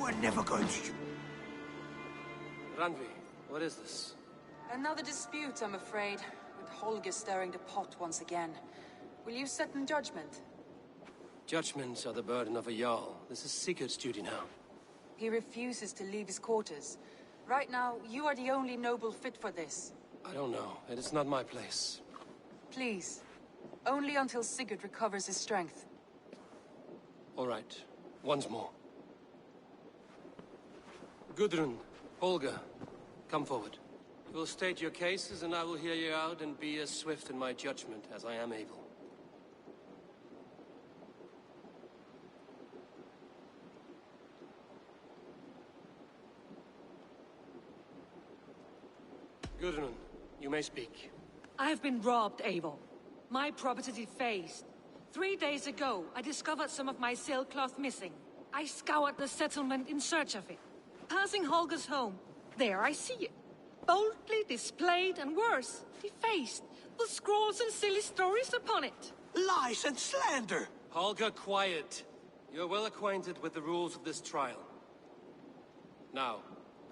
are never going to... Randvi, what is this? Another dispute, I'm afraid, with Holger stirring the pot once again. Will you sit in judgment? Judgments are the burden of a Jarl. This is Sigurd's duty now. He refuses to leave his quarters. Right now, you are the only noble fit for this. I don't know. It is not my place. Please. Only until Sigurd recovers his strength. All right. Once more. Gudrun, Holger, come forward. You will state your cases, and I will hear you out and be as swift in my judgment as I am able. Gudrun, you may speak. I have been robbed, Eivor. My property defaced. 3 days ago, I discovered some of my sailcloth missing. I scoured the settlement in search of it. Passing Holger's home, there I see it. Boldly displayed and worse, defaced, with scrawls and silly stories upon it. Lies and slander! Holger, quiet. You're well acquainted with the rules of this trial. Now,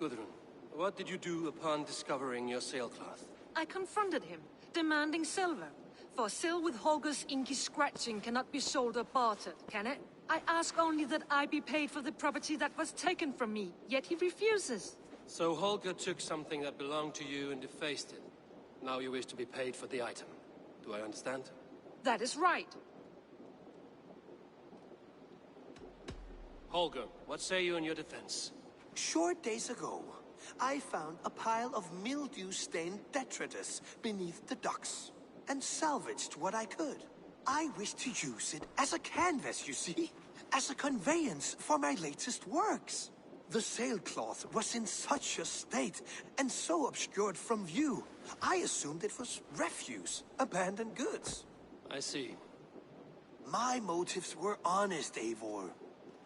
Gudrun, what did you do upon discovering your sailcloth? I confronted him, demanding silver. For sil with Holger's inky scratching cannot be sold or bartered, can it? I ask only that I be paid for the property that was taken from me, yet he refuses. So Holger took something that belonged to you and defaced it. Now you wish to be paid for the item. Do I understand? That is right. Holger, what say you in your defense? Short days ago, I found a pile of mildew-stained detritus beneath the docks, and salvaged what I could. I wish to use it as a canvas, you see? As a conveyance for my latest works. The sailcloth was in such a state, and so obscured from view, I assumed it was refuse, abandoned goods. I see. My motives were honest, Eivor.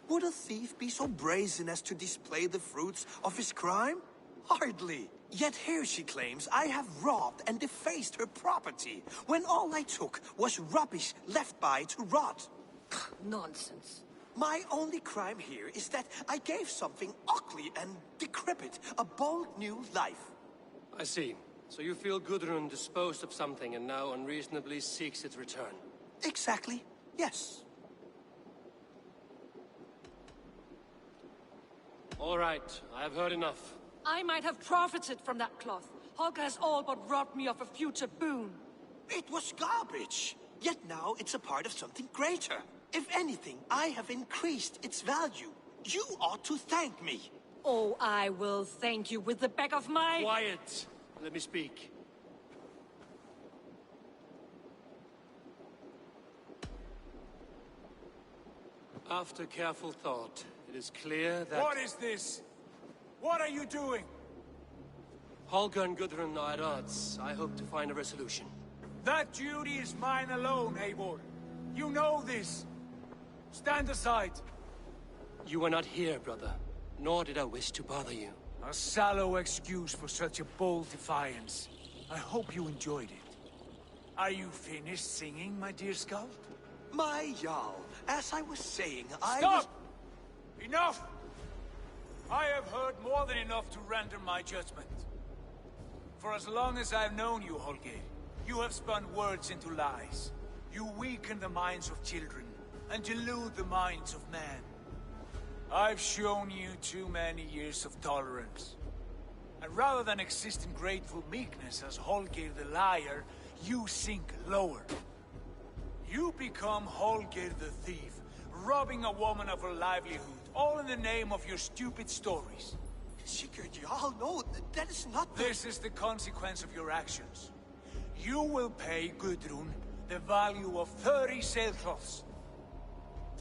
Would a thief be so brazen as to display the fruits of his crime? Hardly. Yet here she claims I have robbed and defaced her property, when all I took was rubbish left by to rot. Nonsense. My only crime here is that I gave something ugly and decrepit a bold new life. I see. So you feel Gudrun disposed of something and now unreasonably seeks its return? Exactly, yes. All right, I have heard enough. I might have profited from that cloth. Holger has all but robbed me of a future boon. It was garbage. Yet now it's a part of something greater. If anything, I have increased its value. You ought to thank me. Oh, I will thank you with the back of my... Quiet! Let me speak. After careful thought, it is clear that... What is this? What are you doing? Holger and Gudrun are at odds. I hope to find a resolution. That duty is mine alone, Eivor. You know this. Stand aside. You were not here, brother. Nor did I wish to bother you. A sallow excuse for such a bold defiance. I hope you enjoyed it. Are you finished singing, my dear Skald? My Jarl, as I was saying, Stop! Enough! I have heard more than enough to render my judgment. For as long as I've known you, Holger, you have spun words into lies. You weaken the minds of children, and delude the minds of men. I've shown you too many years of tolerance. And rather than exist in grateful meekness as Holger the liar, you sink lower. You become Holger the thief, robbing a woman of her livelihood, all in the name of your stupid stories. Sigurd, Jarl, no, that is not the... This is the consequence of your actions. You will pay Gudrun the value of 30 sailcloths.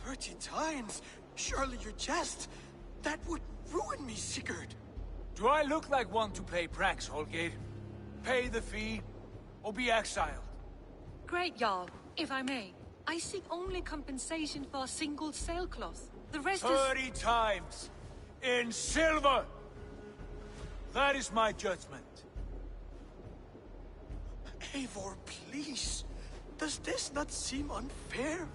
30 times? Surely you jest. That would ruin me, Sigurd. Do I look like one to play pranks, Holger? Pay the fee, or be exiled. Great, Jarl, if I may. I seek only compensation for a single sailcloth. The rest 30 times! In silver! That is my judgment. Eivor, please. Does this not seem unfair?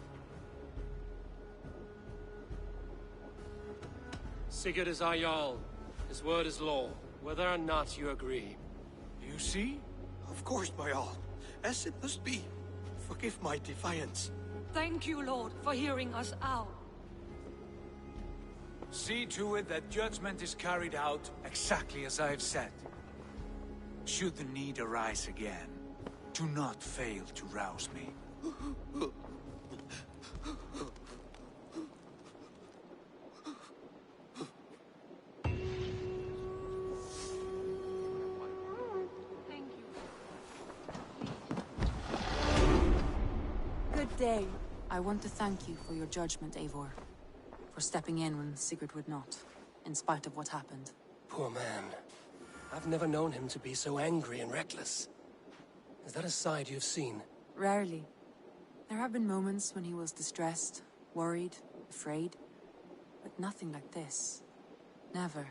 Sigurd is our Jarl. His word is law, whether or not you agree. You see? Of course, my all. As it must be. Forgive my defiance. Thank you, Lord, for hearing us out. See to it that judgment is carried out exactly as I've said. Should the need arise again, do not fail to rouse me. Thank you. Good day. I want to thank you for your judgment, Eivor. For stepping in when Sigurd would not, in spite of what happened. Poor man. I've never known him to be so angry and reckless. Is that a side you've seen? Rarely. There have been moments when he was distressed, worried, afraid. But nothing like this. Never,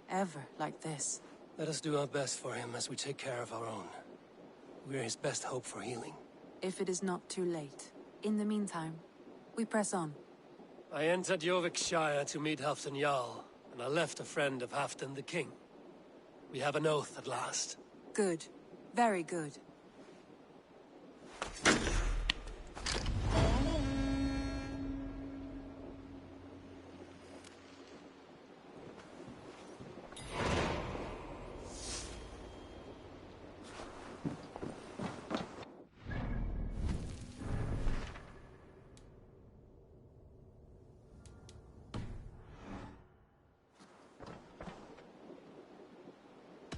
ever like this. Let us do our best for him as we take care of our own. We're his best hope for healing. If it is not too late. In the meantime, we press on. I entered Jorvikshire to meet Halfdan Jarl, and I left a friend of Halfdan the King. We have an oath at last. Good. Very good.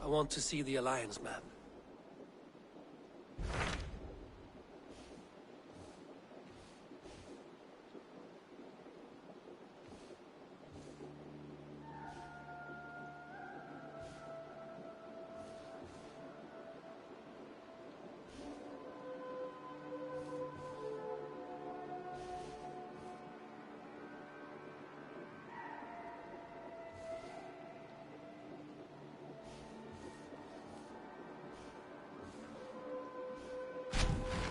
I want to see the Alliance map.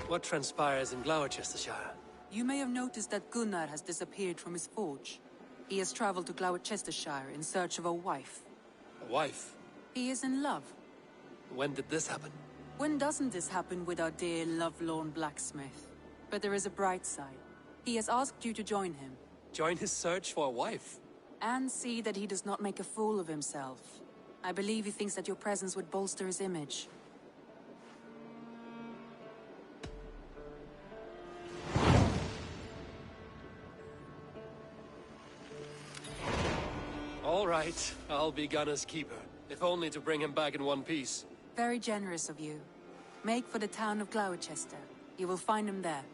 What transpires in Gloucestershire? You may have noticed that Gunnar has disappeared from his forge. He has traveled to Gloucestershire in search of a wife. A wife? He is in love. When did this happen? When doesn't this happen with our dear lovelorn blacksmith? But there is a bright side. He has asked you to join him. Join his search for a wife? And see that he does not make a fool of himself. I believe he thinks that your presence would bolster his image. All right, I'll be Gunner's keeper, if only to bring him back in one piece. Very generous of you. Make for the town of Gloucester. You will find him there.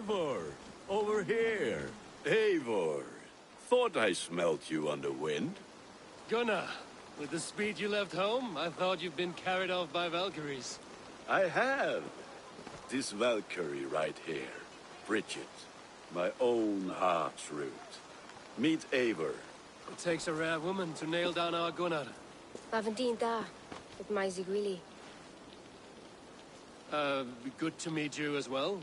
Eivor! Over here! Eivor! Thought I smelt you on the wind. Gunnar, with the speed you left home, I thought you'd been carried off by Valkyries. I have. This Valkyrie right here. Bridget. My own heart's root. Meet Eivor. It takes a rare woman to nail down our Gunnar. Lavendine da, with my Zigrili. Good to meet you as well.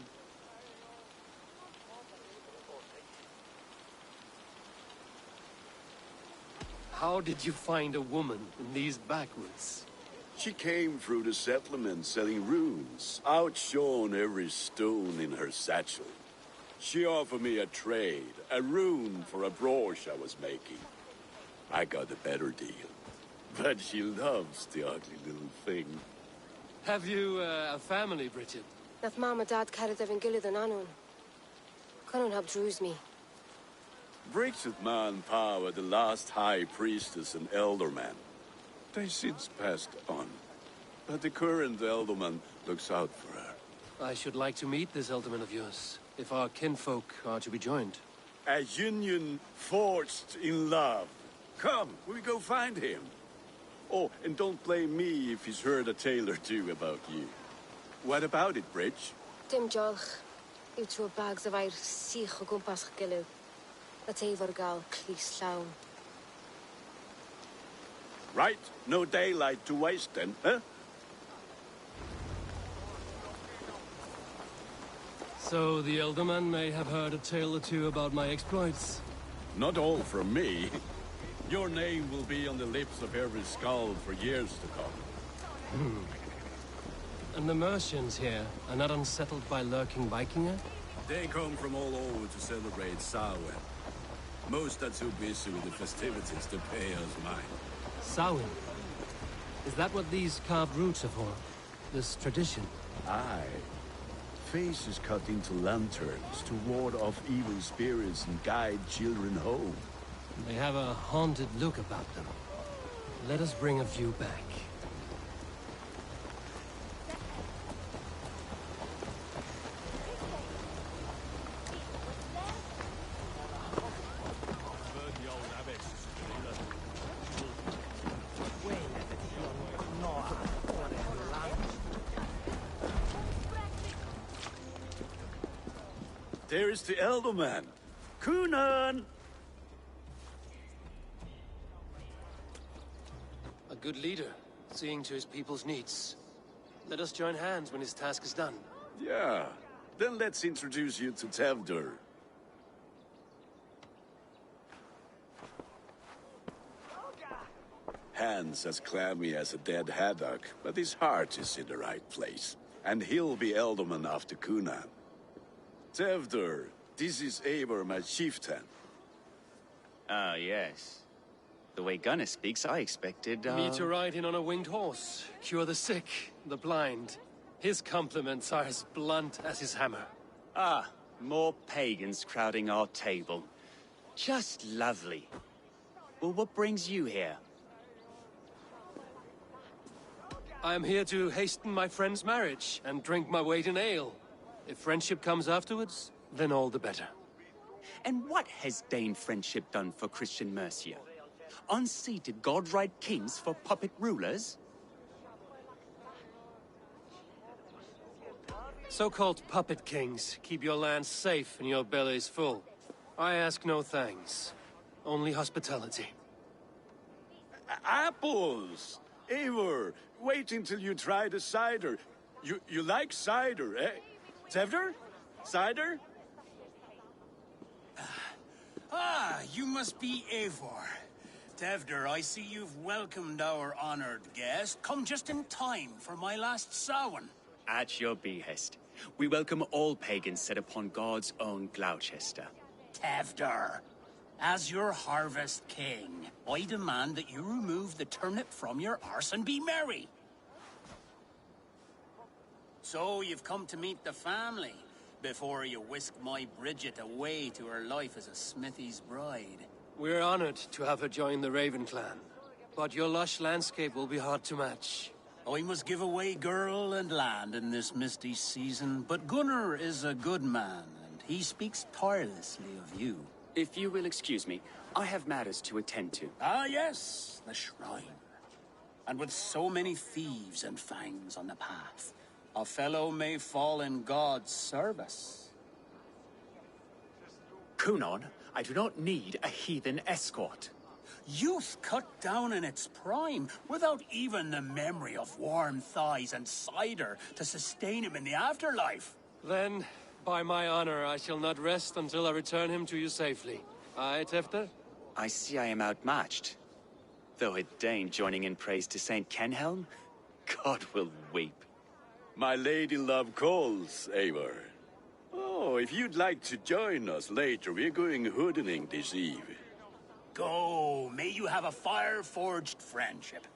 How did you find a woman in these backwoods? She came through the settlement selling runes, outshone every stone in her satchel. She offered me a trade, a rune for a brooch I was making. I got a better deal. But she loves the ugly little thing. Have you a family, Bridget? Nath mom and dad carried evan gilid an anun. Couldn't help drews me. Bridget man Pa were the last high priestess and elderman. They since passed on. But the current elderman looks out for her. I should like to meet this elderman of yours, if our kinfolk are to be joined. A union forged in love. Come, we go find him. Oh, and don't blame me if he's heard a tale or two about you. What about it, Bridge? Dim jolch. You threw bags of air sich o gwmpas gilydd. A Eivor gal clis llawn. Right, no daylight to waste then, huh? So the elderman may have heard a tale or two about my exploits. Not all from me. Your name will be on the lips of every skull for years to come. And the Mercians here are not unsettled by lurking Vikinger? They come from all over to celebrate Samhain. Most are too busy with the festivities to pay us mind. Samhain? Is that what these carved roots are for? This tradition? Aye. Faces cut into lanterns to ward off evil spirits and guide children home. They have a haunted look about them. Let us bring a few back. There is the Elderman. Kunan! A good leader, seeing to his people's needs. Let us join hands when his task is done. Yeah. Then let's introduce you to Tevdur. Hands as clammy as a dead haddock, but his heart is in the right place. And he'll be Elderman after Kunan. Tevdur, this is Eivor, my chieftain. Ah, yes. The way Gunnar speaks, I expected, Me to ride in on a winged horse, cure the sick, the blind. His compliments are as blunt as his hammer. Ah, more pagans crowding our table. Just lovely. Well, what brings you here? I am here to hasten my friend's marriage and drink my weight in ale. If friendship comes afterwards, then all the better. And what has Dane friendship done for Christian Mercia? Unseated godright kings for puppet rulers? So-called puppet kings keep your lands safe and your bellies full. I ask no thanks, only hospitality. Apples! Eivor, wait until you try the cider. You like cider, eh? Tevdur? Cider? Ah, you must be Eivor. Tevdur, I see you've welcomed our honored guest. Come just in time for my last Samhain. At your behest. We welcome all pagans set upon God's own Gloucester. Tevdur, as your harvest king, I demand that you remove the turnip from your arse and be merry. So you've come to meet the family, before you whisk my Bridget away to her life as a smithy's bride. We're honored to have her join the Raven clan, but your lush landscape will be hard to match. I must give away girl and land in this misty season, but Gunnar is a good man, and he speaks tirelessly of you. If you will excuse me, I have matters to attend to. Ah, yes, the shrine. And with so many thieves and fangs on the path, a fellow may fall in God's service. Kunon, I do not need a heathen escort. Youth cut down in its prime, without even the memory of warm thighs and cider to sustain him in the afterlife. Then, by my honor, I shall not rest until I return him to you safely. Aye, Tefter? I see I am outmatched. Though a Dane joining in praise to Saint Kenhelm, God will weep. My lady love calls, Eivor. Oh, if you'd like to join us later, we're going hoodening this eve. Go, may you have a fire-forged friendship.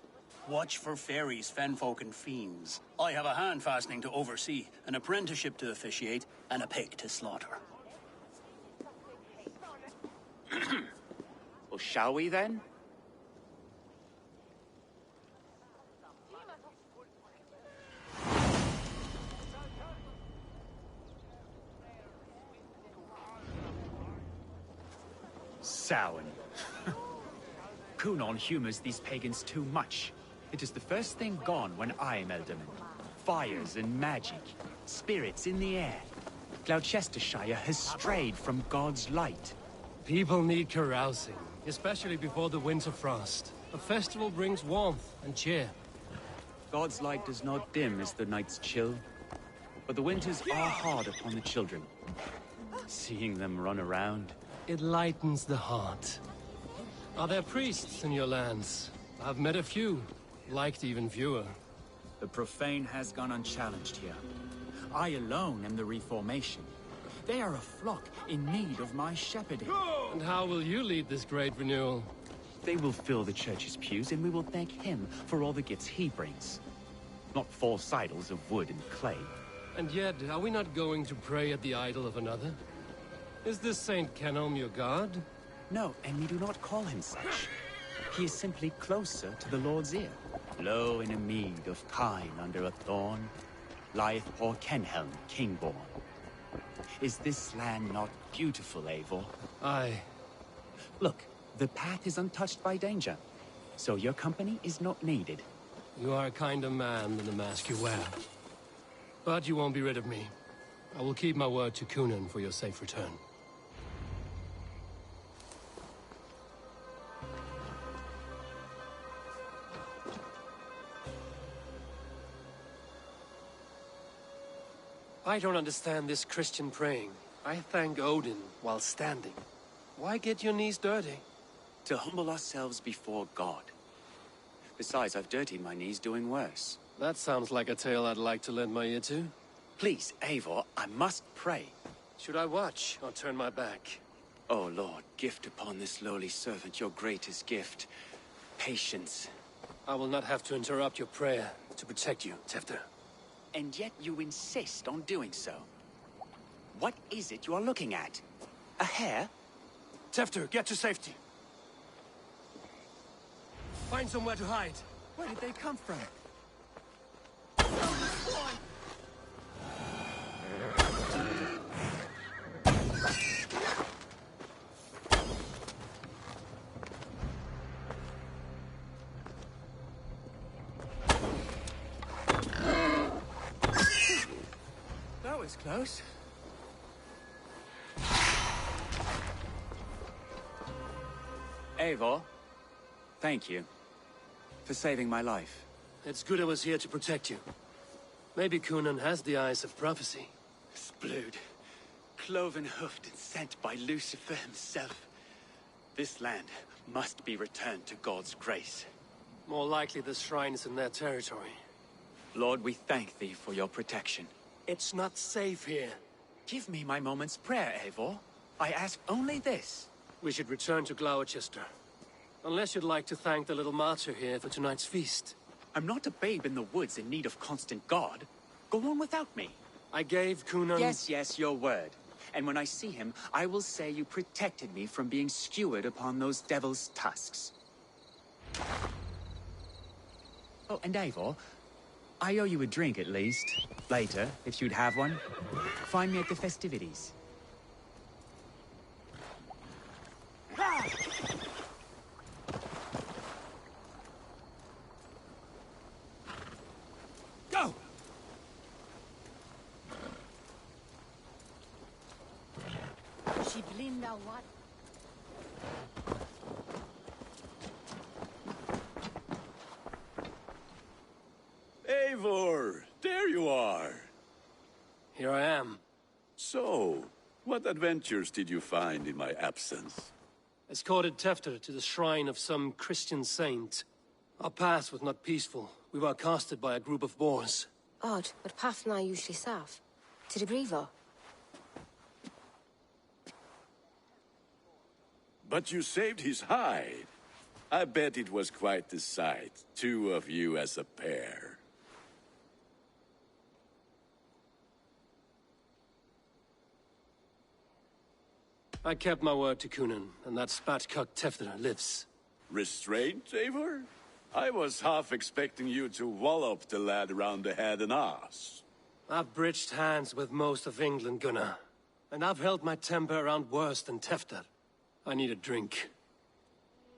Watch for fairies, fenfolk, and fiends. I have a hand fastening to oversee, an apprenticeship to officiate, and a pig to slaughter. Well, shall we then? Samhain. Kunon humors these pagans too much. It is the first thing gone when I am Elderman. Fires and magic, spirits in the air. Gloucestershire has strayed from God's light. People need carousing, especially before the winter frost. A festival brings warmth and cheer. God's light does not dim as the nights chill, but the winters are hard upon the children. Seeing them run around, it lightens the heart. Are there priests in your lands? I've met a few, liked even fewer. the profane has gone unchallenged here. I alone am the reformation. They are a flock in need of my shepherding. And how will you lead this great renewal? They will fill the church's pews, and we will thank him for all the gifts he brings. Not false idols of wood and clay. And yet, are we not going to pray at the idol of another? Is this Saint Kenhelm your god? No, and we do not call him such. He is simply closer to the Lord's ear. Low in a mead of kine under a thorn, lieth poor Kenhelm, king-born. Is this land not beautiful, Eivor? Aye. Look, the path is untouched by danger, so your company is not needed. You are a kinder man than the mask you wear. But you won't be rid of me. I will keep my word to Kunan for your safe return. I don't understand this Christian praying. I thank Odin while standing. Why get your knees dirty? To humble ourselves before God. Besides, I've dirtied my knees doing worse. That sounds like a tale I'd like to lend my ear to. Please, Eivor, I must pray. Should I watch or turn my back? Oh, Lord, gift upon this lowly servant your greatest gift. Patience. I will not have to interrupt your prayer to protect you, Tefter. And yet you insist on doing so. What is it you are looking at? A hare? Tefter, get to safety. Find somewhere to hide. Where did they come from? That was close. Eivor, thank you for saving my life. It's good I was here to protect you. Maybe Kunan has the eyes of prophecy. Splood, cloven-hoofed and sent by Lucifer himself. This land must be returned to God's grace. More likely the shrine is in their territory. Lord, we thank thee for your protection. It's not safe here. Give me my moment's prayer, Eivor. I ask only this. We should return to Gloucester. Unless you'd like to thank the little martyr here for tonight's feast. I'm not a babe in the woods in need of constant guard. Go on without me. I gave Kunan... Yes, your word. And when I see him, I will say you protected me from being skewered upon those devil's tusks. Oh, and Eivor, I owe you a drink at least. Later, if you'd have one. Find me at the festivities. She blinda what? Eivor, there you are. Here I am. So, what adventures did you find in my absence? Escorted Tefter to the shrine of some Christian saint. Our path was not peaceful. We were accosted by a group of boars. Odd, but pathna usually safe. To the Brevo. But you saved his hide. I bet it was quite the sight, two of you as a pair. I kept my word to Kunin, and that spatcuck Tefter lives. Restraint, Eivor? I was half expecting you to wallop the lad around the head and ass. I've bridged hands with most of England, Gunnar. And I've held my temper around worse than Tefter. I need a drink.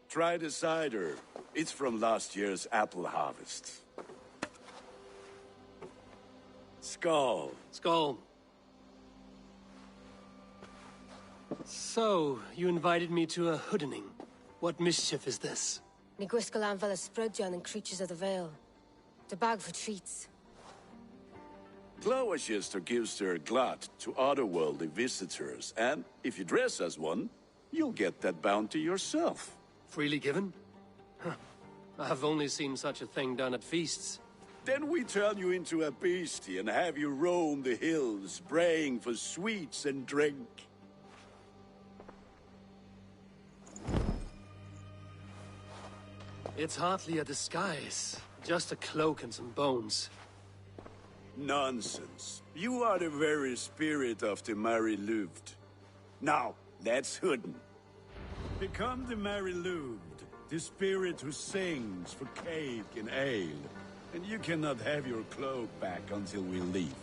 Try the cider. It's from last year's apple harvest. Skull. Skull. So, you invited me to a hoodening. What mischief is this? Ni gwisgal an fel y sprydjan and creatures of the Vale. The bag for treats. Glowachester gives their glut to otherworldly visitors, and if you dress as one, you'll get that bounty yourself. Freely given? Huh. I've only seen such a thing done at feasts. Then we turn you into a beastie and have you roam the hills, braying for sweets and drink. It's hardly a disguise. Just a cloak and some bones. Nonsense. You are the very spirit of the Mary Louved. Now, let's hooden. Become the Mary Louved, the spirit who sings for cake and ale. And you cannot have your cloak back until we leave.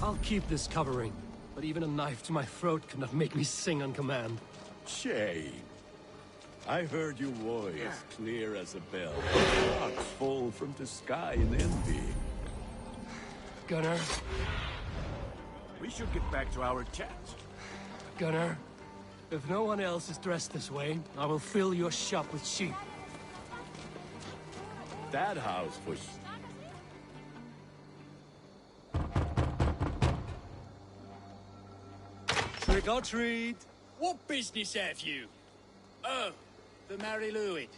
I'll keep this covering, but even a knife to my throat cannot make me sing on command. Shame. I heard your voice clear as a bell. Rocks fall from the sky in envy. Gunnar. We should get back to our chat. Gunnar, if no one else is dressed this way, I will fill your shop with sheep. That house was... Trick or treat! What business have you? Oh, the Mary Louid.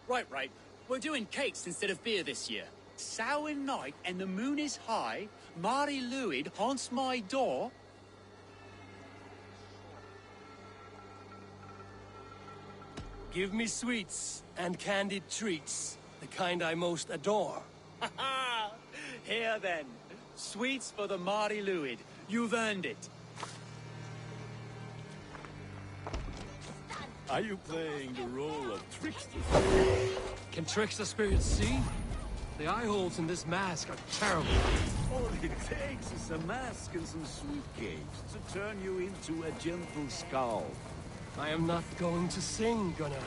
Right. We're doing cakes instead of beer this year. Samhain night and the moon is high. Mary Louid haunts my door. Give me sweets and candied treats, the kind I most adore. Ha ha! Here then, sweets for the Mary Louid. You've earned it. Are you playing the role of trickster? Can trickster spirits see? The eye holes in this mask are terrible. All it takes is a mask and some sweet cakes to turn you into a gentle skull. I am not going to sing, Gunnar.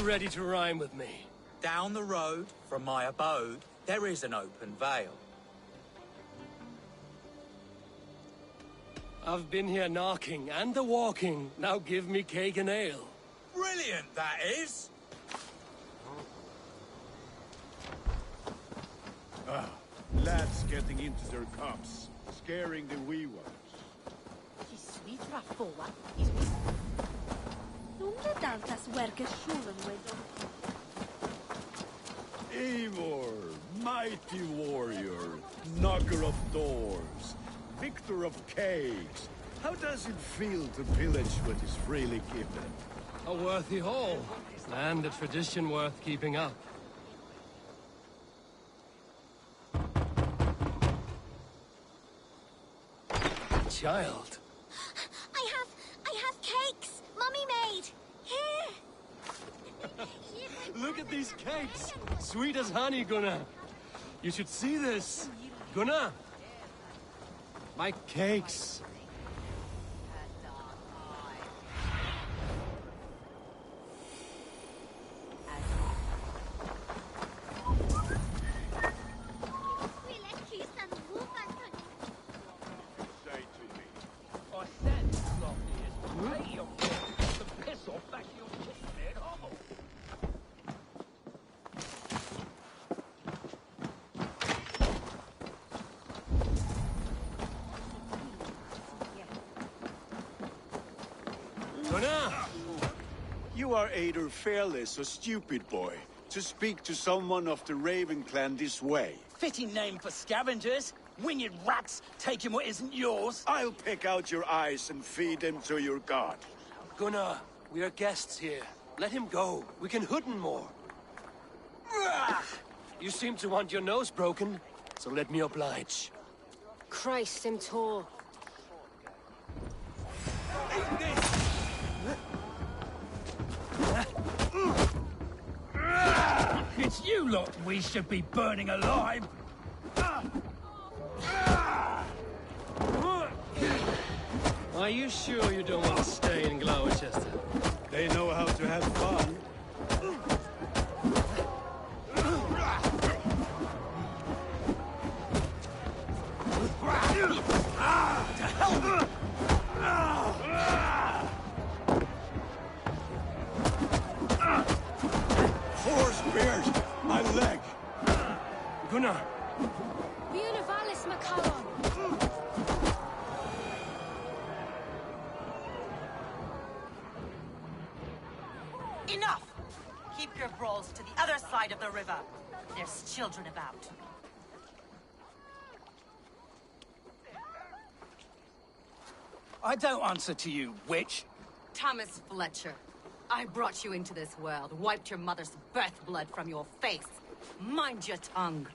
Ready to rhyme with me? Down the road from my abode, there is an open vale. I've been here knocking and the walking. Now give me cake and ale. Brilliant, that is! Lads getting into their cups, scaring the wee ones. Eivor, mighty warrior, knocker of doors, victor of cakes. How does it feel to pillage what is freely given? A worthy haul, and a tradition worth keeping up. Child. I have cakes! Mummy made! Here! Look at these cakes! Sweet as honey, Gunnar. You should see this. Gunnar! My cakes! You are either fearless or stupid, boy, to speak to someone of the Raven clan this way. Fitting name for scavengers. Winged rats taking what isn't yours. I'll pick out your eyes and feed them to your god. Gunnar, we are guests here. Let him go. We can hood him more. You seem to want your nose broken, so let me oblige. Christ, him tall. It's you lot we should be burning alive! Are you sure you don't want to stay in Gloucester? They know how to have fun. Four spears! My leg! Gunnar! Buenavallis Macallon! Enough! Keep your brawls to the other side of the river. There's children about. I don't answer to you, witch. Thomas Fletcher, I brought you into this world, wiped your mother's birth blood from your face. Mind your tongue.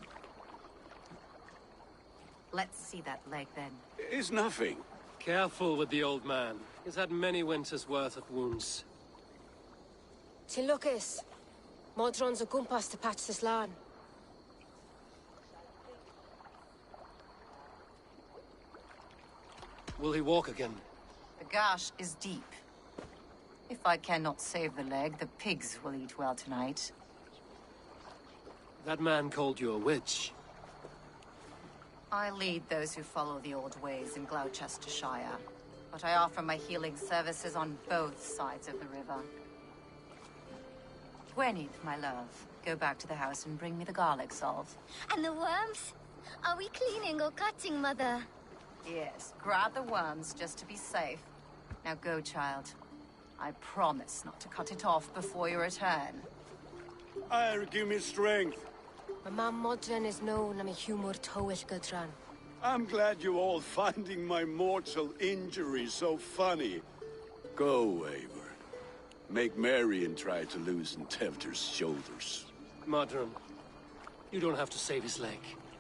Let's see that leg, then. It's nothing. Careful with the old man. He's had many winters' worth of wounds. Till Lucas. Modron's a gumpas to patch this land. Will he walk again? The gash is deep. If I cannot save the leg, the pigs will eat well tonight. That man called you a witch. I lead those who follow the old ways in Gloucestershire, but I offer my healing services on both sides of the river. Gwyneth, my love, go back to the house and bring me the garlic salt. And the worms? Are we cleaning or cutting, Mother? Yes, grab the worms just to be safe. Now go, child. I promise not to cut it off before you return. Give me strength. My mum Modron is known am a humor towish Gudran. I'm glad you all finding my mortal injury so funny. Go, Eivor. Make merry and try to loosen Tevder's shoulders. Modron, you don't have to save his leg.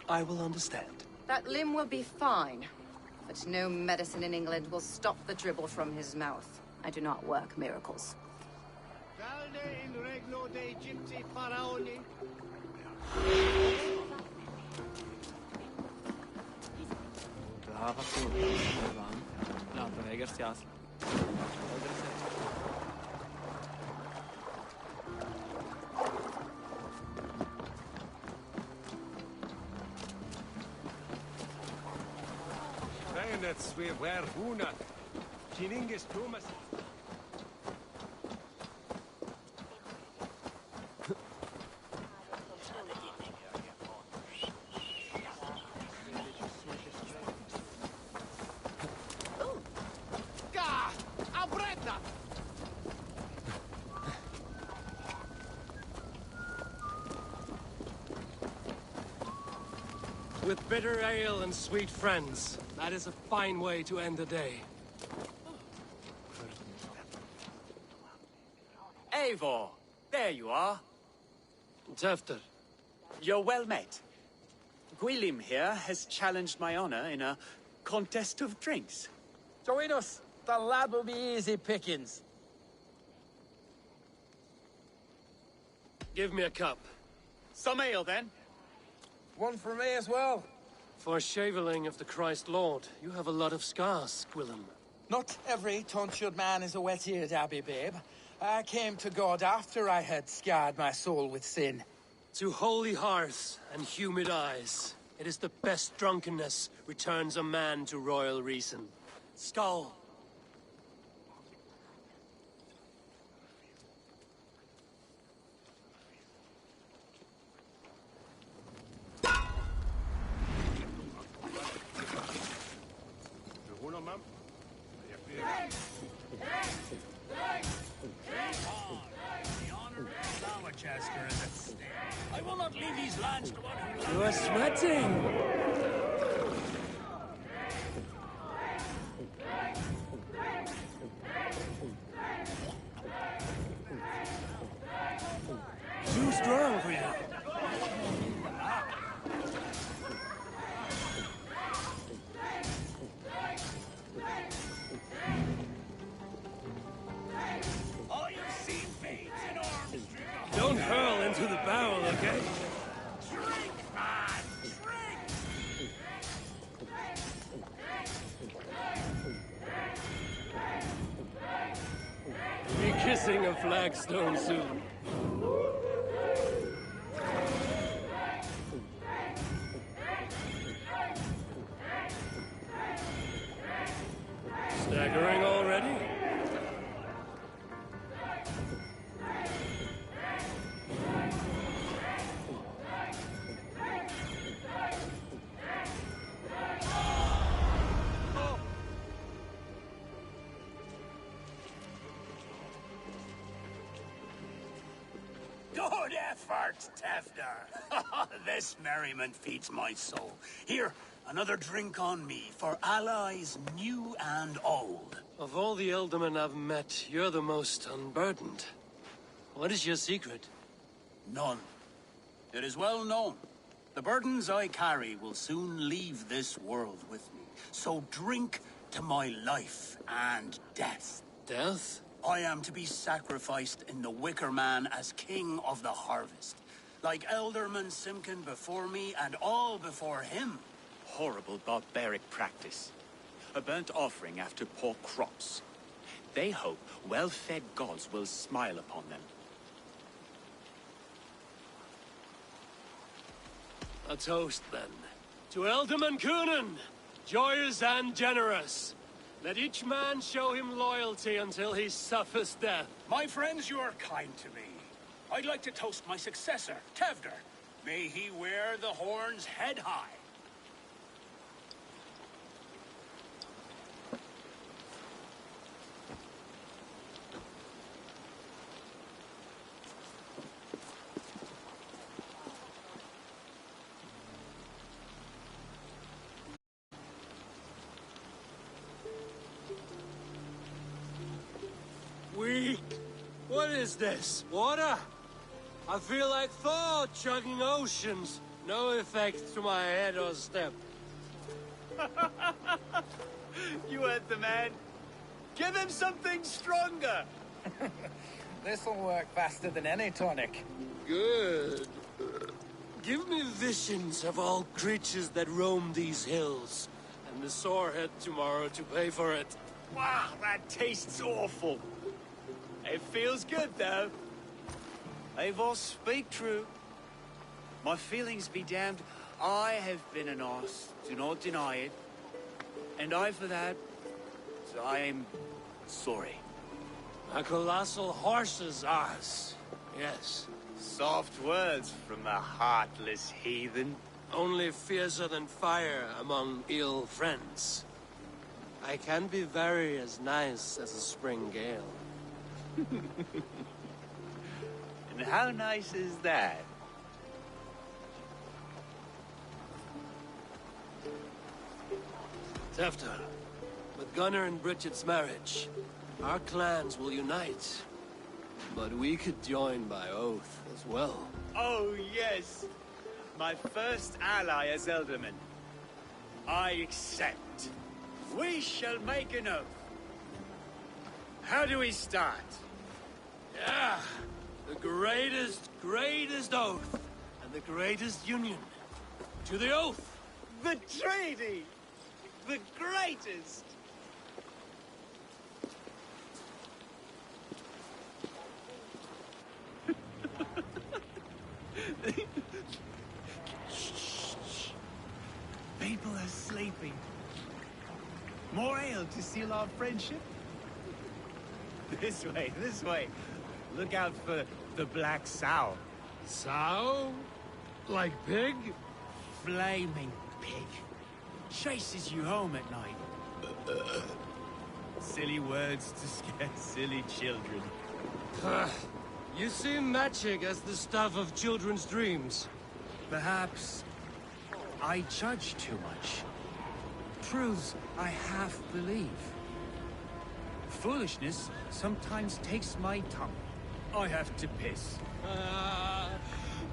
I will understand. That limb will be fine, but no medicine in England will stop the dribble from his mouth. I do not work miracles. With bitter ale and sweet friends, that is a fine way to end the day. Eivor, there you are. Tefter. You're well met. Gwilym here has challenged my honor in a contest of drinks. Join us. The lad will be easy pickings. Give me a cup. Some ale, then. One for me as well. For shaveling of the Christ Lord, you have a lot of scars, Gwillem. Not every tonsured man is a wet-eared Abbey, babe. I came to God after I had scarred my soul with sin. To holy hearths and humid eyes, it is the best drunkenness returns a man to royal reason. Skull! I will not leave these lands to one who... You are sweating! Too strong for you. All you've seen fades in arms. Don't hurl into the barrel, okay? Drink, man! Drink! Be kissing a flagstone soon. Staggering already? Good effort, Tefder. This merriment feeds my soul. Here, another drink on me for allies new and old. Of all the Ealdormen I've met, you're the most unburdened. What is your secret? None. It is well known. The burdens I carry will soon leave this world with me. So drink to my life and death. Death? I am to be sacrificed in the Wicker Man as king of the harvest. Like Elderman Simkin before me and all before him. Horrible barbaric practice. A burnt offering after poor crops. They hope well-fed gods will smile upon them. A toast, then. To Ealdorman Coonan, joyous and generous. Let each man show him loyalty until he suffers death. My friends, you are kind to me. I'd like to toast my successor, Tevder. May he wear the horns head high. What is this? Water? I feel like Thor chugging oceans. No effect to my head or step. You heard the man. Give him something stronger. This'll work faster than any tonic. Good. Give me visions of all creatures that roam these hills, and the sorehead tomorrow to pay for it. Wow, that tastes awful. It feels good, though. Eivor, speak true. My feelings be damned. I have been an arse. Do not deny it. And I for that, I am sorry. A colossal horse's arse. Yes. Soft words from a heartless heathen. Only fiercer than fire among ill friends. I can be very as nice as a spring gale. And how nice is that? Tefter, with Gunnar and Bridget's marriage, our clans will unite. But we could join by oath as well. Oh, yes. My first ally as Ealdorman. I accept. We shall make an oath. How do we start? Yeah, the greatest oath, and the greatest union. To the oath! The treaty! The greatest! People are sleeping. More ale to seal our friendship? This way, this way. Look out for the black sow. Sow? Like pig? Flaming pig. Chases you home at night. Silly words to scare silly children. You seem magic as the stuff of children's dreams. Perhaps I judge too much. Proves I half believe. Foolishness sometimes takes my tongue. I have to piss.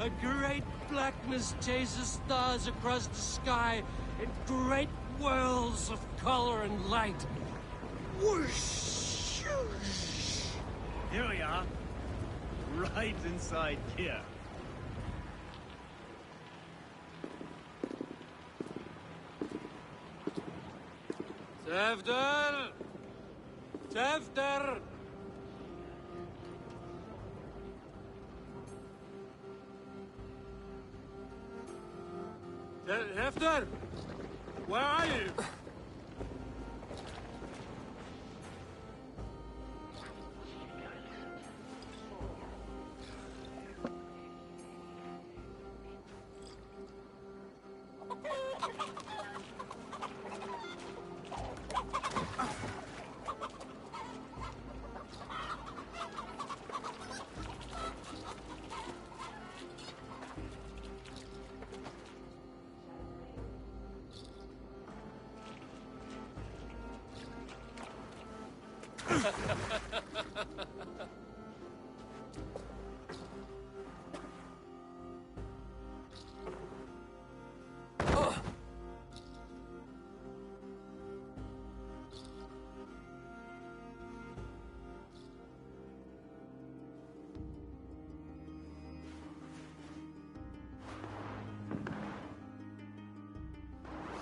A great blackness chases stars across the sky in great whirls of color and light. Whoosh! Here we are. Right inside here. Tefter! Tefter! Hefter! Where are you?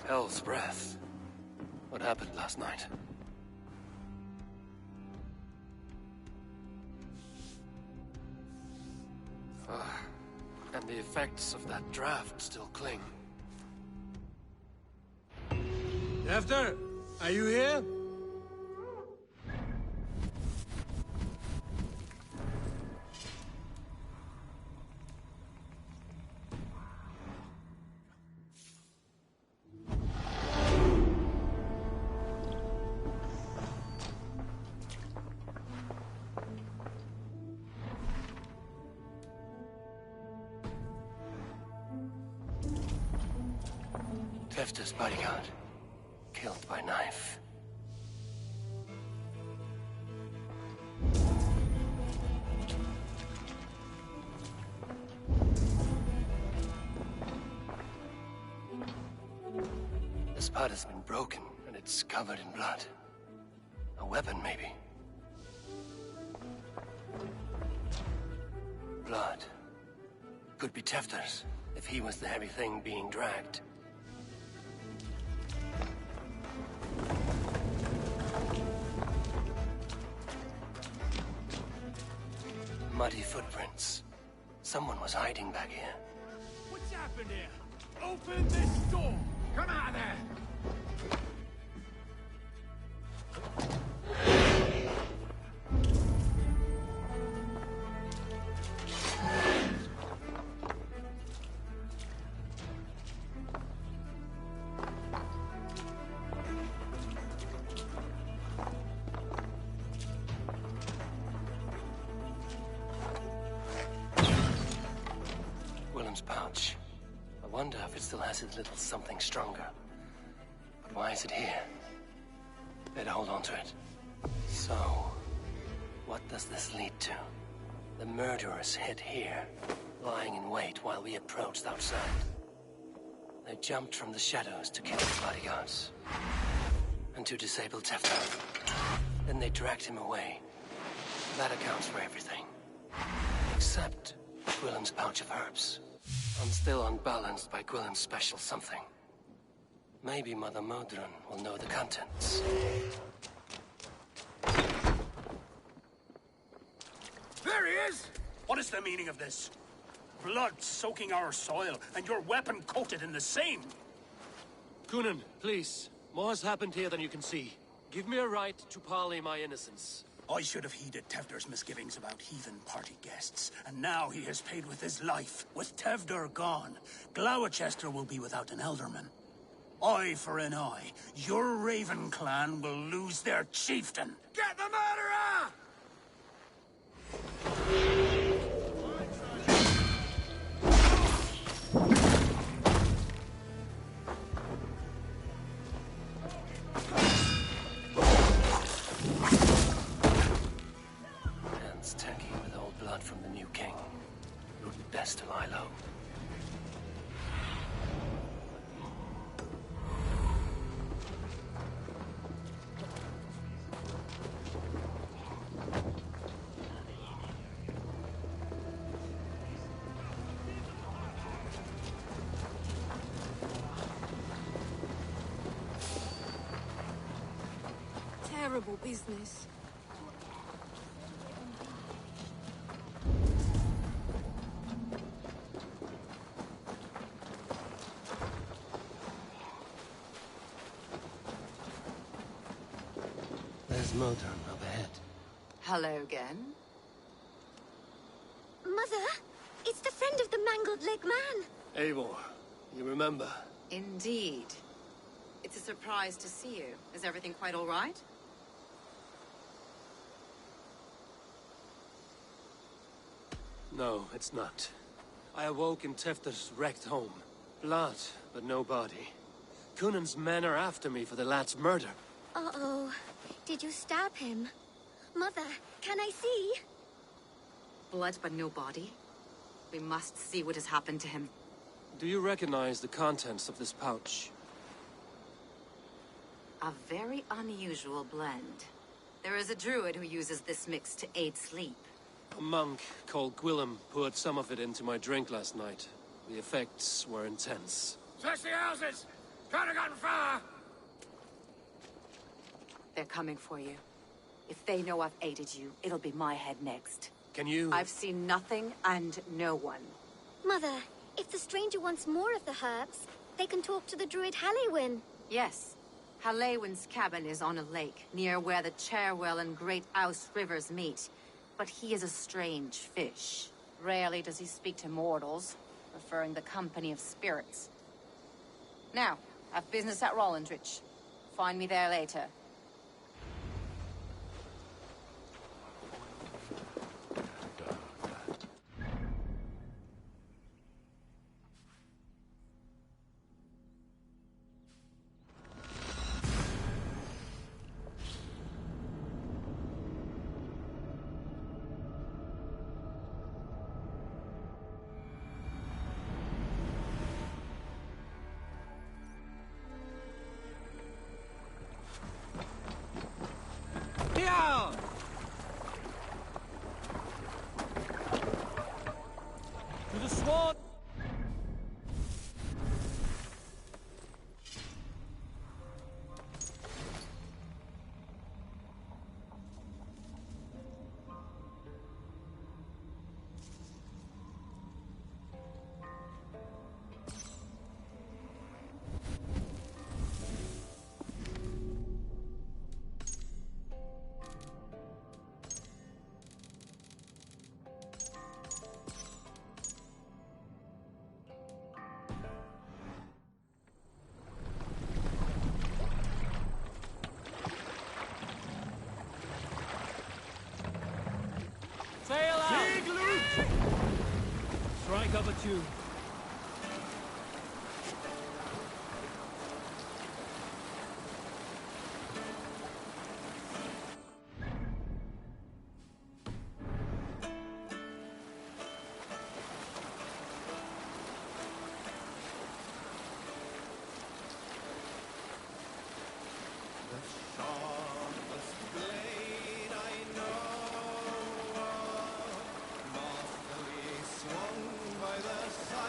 Hell's breath. What happened last night? And the effects of that draft still cling. After, are you here? Tefta's bodyguard, killed by knife. The spot has been broken, and it's covered in blood. A weapon, maybe. Blood. Could be Tefta's, if he was the heavy thing being dragged. Muddy footprints. Someone was hiding back here. What's happened here? Open this door! Come out there! Pouch. I wonder if it still has its little something stronger. But why is it here? Better hold on to it. So, what does this lead to? The murderers hid here, lying in wait while we approached outside. They jumped from the shadows to kill the bodyguards. And to disable Tefta. Then they dragged him away. That accounts for everything. Except Gwillem's pouch of herbs. I'm still unbalanced by Gwillem's special something. Maybe Mother Modron will know the contents. There he is! What is the meaning of this? Blood soaking our soil, and your weapon coated in the same! Kunan, please. More has happened here than you can see. Give me a right to parley my innocence. I should have heeded Tevder's misgivings about heathen party guests, and now he has paid with his life. With Tevder gone, Gloucester will be without an elderman. Eye for an eye. Your Raven clan will lose their chieftain. Get the murderer! Hands tacky with old blood from the new king. It would be best to lie low. Terrible business. There's Modron up ahead. Hello again. Mother, it's the friend of the mangled leg man. Eivor, you remember? Indeed. It's a surprise to see you. Is everything quite all right? No, it's not. I awoke in Tefter's wrecked home. Blood, but no body. Kunan's men are after me for the lad's murder. Uh-oh. Did you stab him? Mother, can I see? Blood but no body? We must see what has happened to him. Do you recognize the contents of this pouch? A very unusual blend. There is a druid who uses this mix to aid sleep. A monk called Gwillem poured some of it into my drink last night. The effects were intense. Search the houses! Could have gotten far! They're coming for you. If they know I've aided you, it'll be my head next. Can you... I've seen nothing and no one. Mother, if the stranger wants more of the herbs, they can talk to the druid Halewyn. Yes. Halewyn's cabin is on a lake, near where the Cherwell and Great Ouse rivers meet. But he is a strange fish. Rarely does he speak to mortals, preferring the company of spirits. Now, I've business at Rollindrich. Find me there later. To the sword! Sail out! Strike up a tune. By the sun.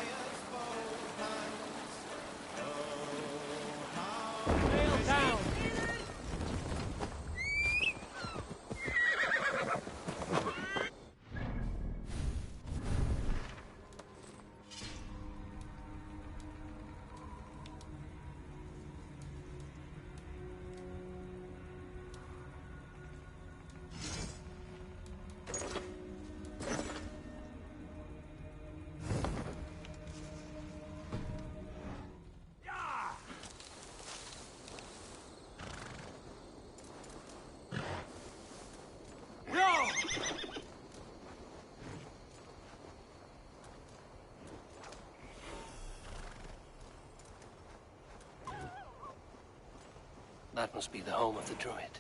That must be the home of the druid.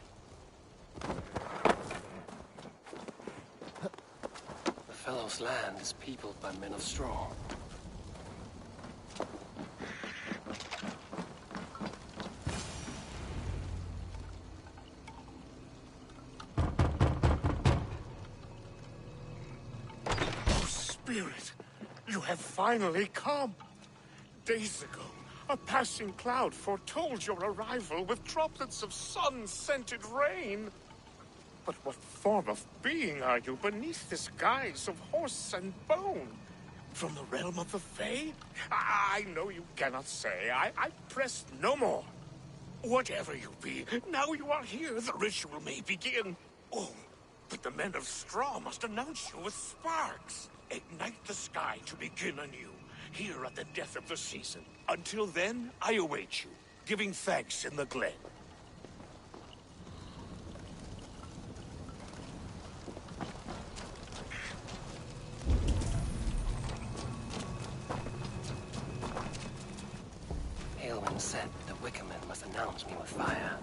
The fellow's land is peopled by men of straw. Oh, Spirit, you have finally come. Days ago, a passing cloud foretold your arrival with droplets of sun-scented rain. But what form of being are you beneath this guise of horse and bone? From the realm of the Fae? I know you cannot say. I press no more. Whatever you be, now you are here, the ritual may begin. Oh, but the men of straw must announce you with sparks. Ignite the sky to begin anew, here at the death of the season. Until then, I await you, giving thanks in the glen. Aelwyn said the Wickermen must announce me with fire.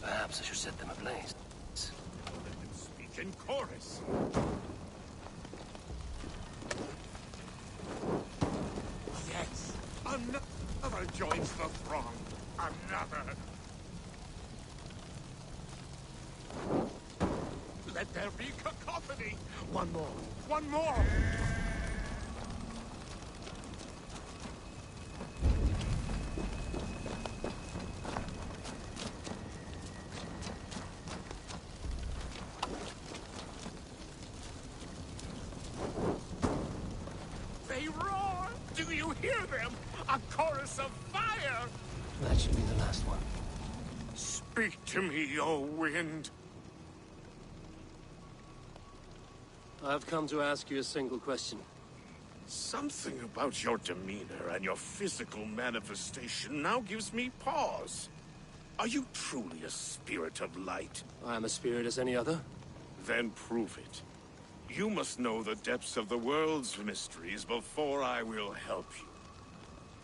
Perhaps I should set them ablaze. Let them speak in chorus. Yes, another joins the throng. Another. Let there be cacophony. One more. One more. They roar! Do you hear them? A chorus of fire! That should be the last one. Speak to me, O wind. I've come to ask you a single question. Something about your demeanor and your physical manifestation now gives me pause. Are you truly a spirit of light? I am a spirit as any other. Then prove it. You must know the depths of the world's mysteries before I will help you.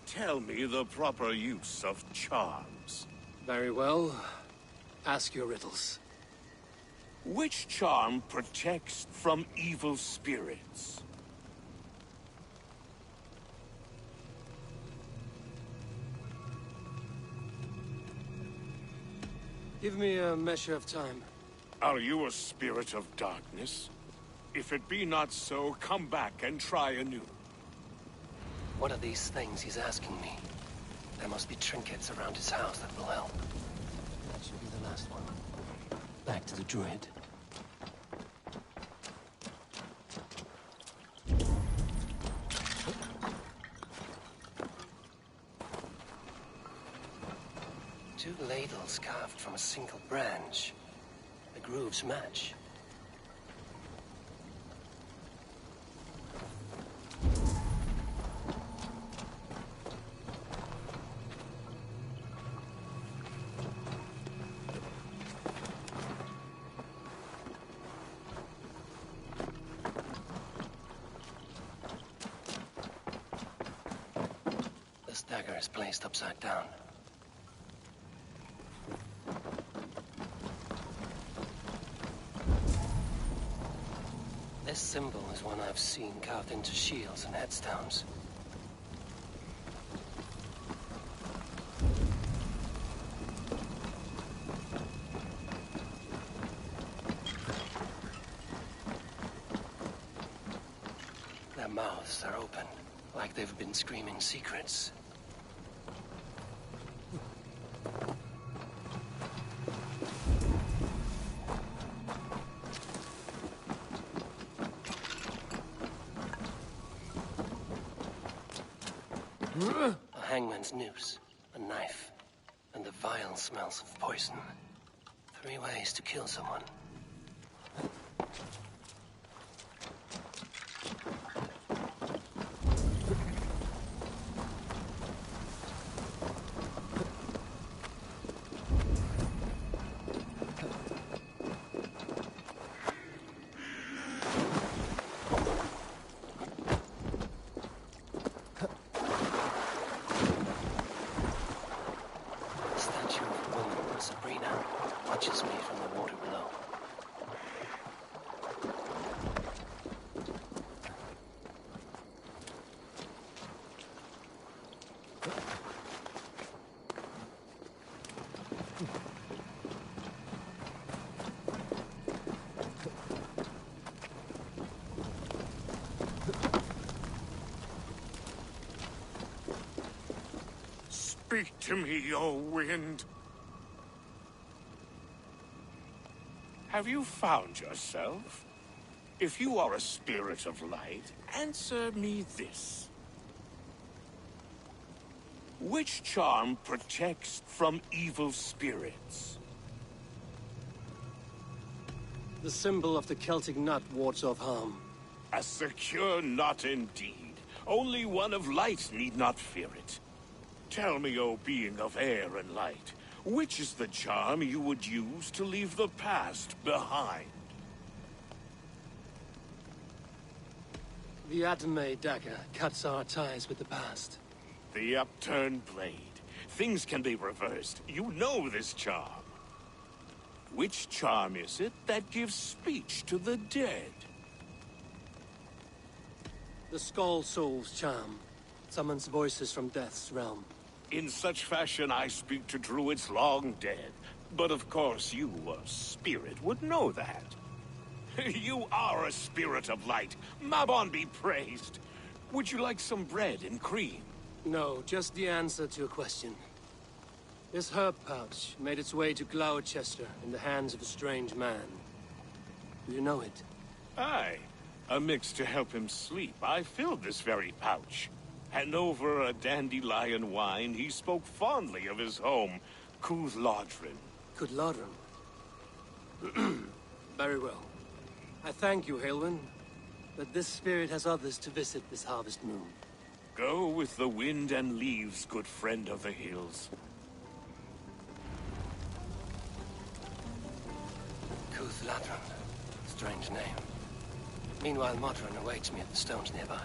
Tell me the proper use of charms. Very well. Ask your riddles. Which charm protects from evil spirits? Give me a measure of time. Are you a spirit of darkness? If it be not so, come back and try anew. What are these things he's asking me? There must be trinkets around his house that will help. That should be the last one. Back to the druid. Two ladles carved from a single branch. The grooves match. This dagger is placed upside down. This symbol is one I've seen carved into shields and headstones. Their mouths are open, like they've been screaming secrets. A hangman's noose, a knife, and the vile smells of poison. 3 ways to kill someone. Statue of a woman Speak to me, O wind. Have you found yourself? If you are a spirit of light, answer me this. Which charm protects from evil spirits? The symbol of the Celtic nut wards off harm. A secure knot indeed. Only one of light need not fear it. Tell me, O being of air and light, which is the charm you would use to leave the past behind? The Atame dagger cuts our ties with the past. The upturned blade. Things can be reversed. You know this charm. Which charm is it that gives speech to the dead? The Skull Soul's charm summons voices from death's realm. In such fashion I speak to druids long dead. But of course you, a spirit, would know that. You are a spirit of light. Mabon be praised. Would you like some bread and cream? No, just the answer to a question. This herb pouch made its way to Gloucester in the hands of a strange man. Do you know it? Aye. A mix to help him sleep. I filled this very pouch. And over a dandelion wine, he spoke fondly of his home, Cooth-Lodrin. Cooth-Lodrin? Very well. I thank you, Halwyn, but this spirit has others to visit this harvest moon. Go with the wind and leaves, good friend of the hills. Cooth-Lodrin. Strange name. Meanwhile, Modron awaits me at the stones nearby.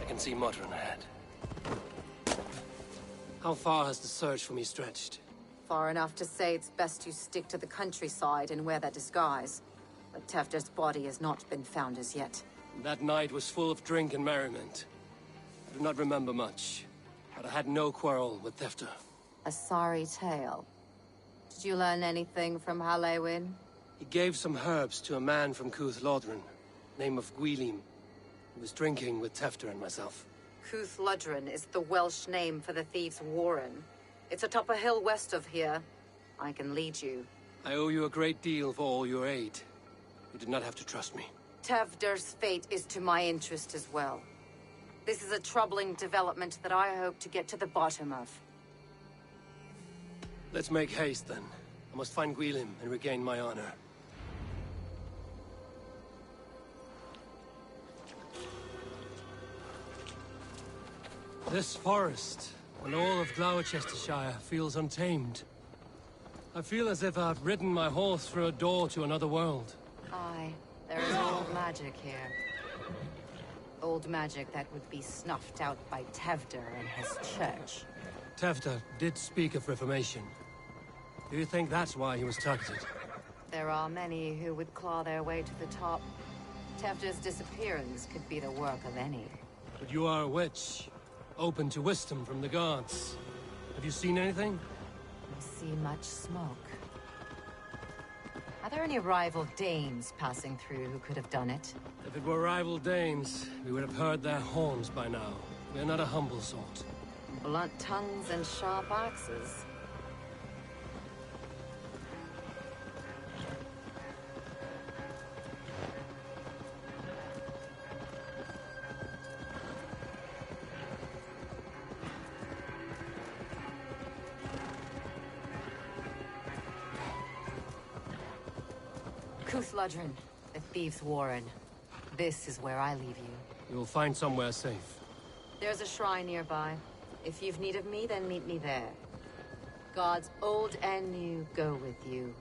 I can see Modron ahead. How far has the search for me stretched? Far enough to say it's best you stick to the countryside and wear that disguise. But Tefter's body has not been found as yet. That night was full of drink and merriment. I do not remember much, but I had no quarrel with Tefter. A sorry tale. Did you learn anything from Halewyn? He gave some herbs to a man from Cooth-Lodrin, name of Gwylim. He was drinking with Tefter and myself. Cooth-Lodrin is the Welsh name for the thieves' warren. It's atop a hill west of here. I can lead you. I owe you a great deal for all your aid. You did not have to trust me. Tefder's fate is to my interest as well. This is a troubling development that I hope to get to the bottom of. Let's make haste, then. I must find Gwylim and regain my honor. This forest, and all of Gloucestershire, feels untamed. I feel as if I've ridden my horse through a door to another world. Aye, there is old magic here. Old magic that would be snuffed out by Tefder and his church. Tefter did speak of reformation. Do you think that's why he was targeted? There are many who would claw their way to the top. Tefder's disappearance could be the work of any. But you are a witch, open to wisdom from the gods. Have you seen anything? I see much smoke. Are there any rival Danes passing through who could have done it? If it were rival Danes, we would have heard their horns by now. We are not a humble sort. Blunt tongues and sharp axes. Cooth-Lodrin, The Thieves' Warren. This is where I leave you. You'll find somewhere safe. There's a shrine nearby. If you've need of me, then meet me there. Gods old and new go with you.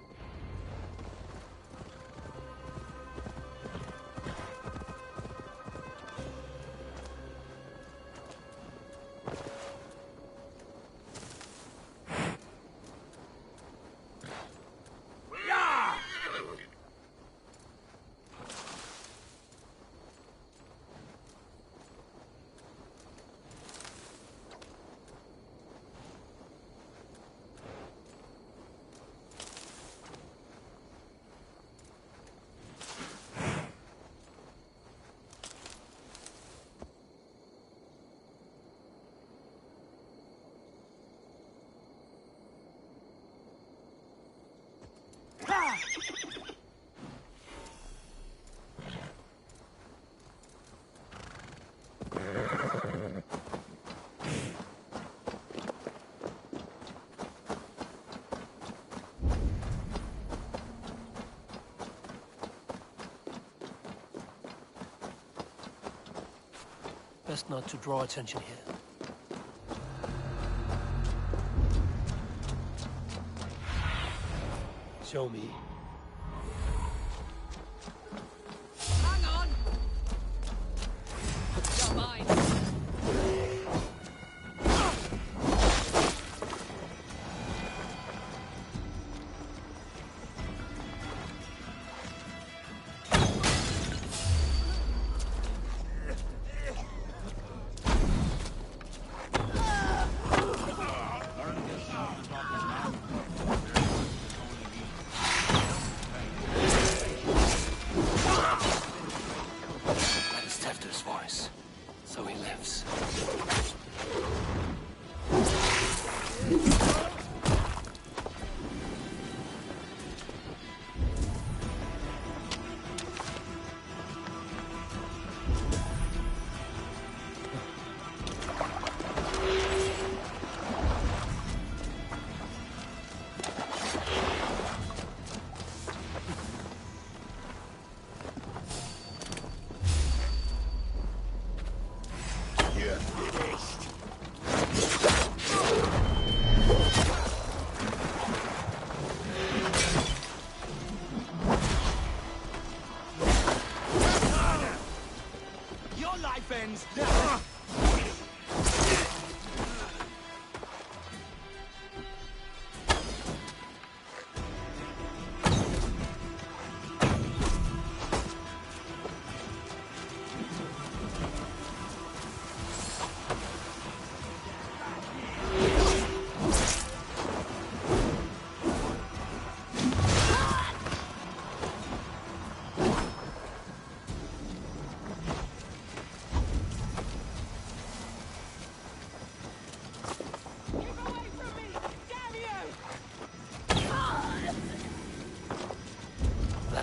Best not to draw attention here. Show me. Hang on! You're mine. So he lives.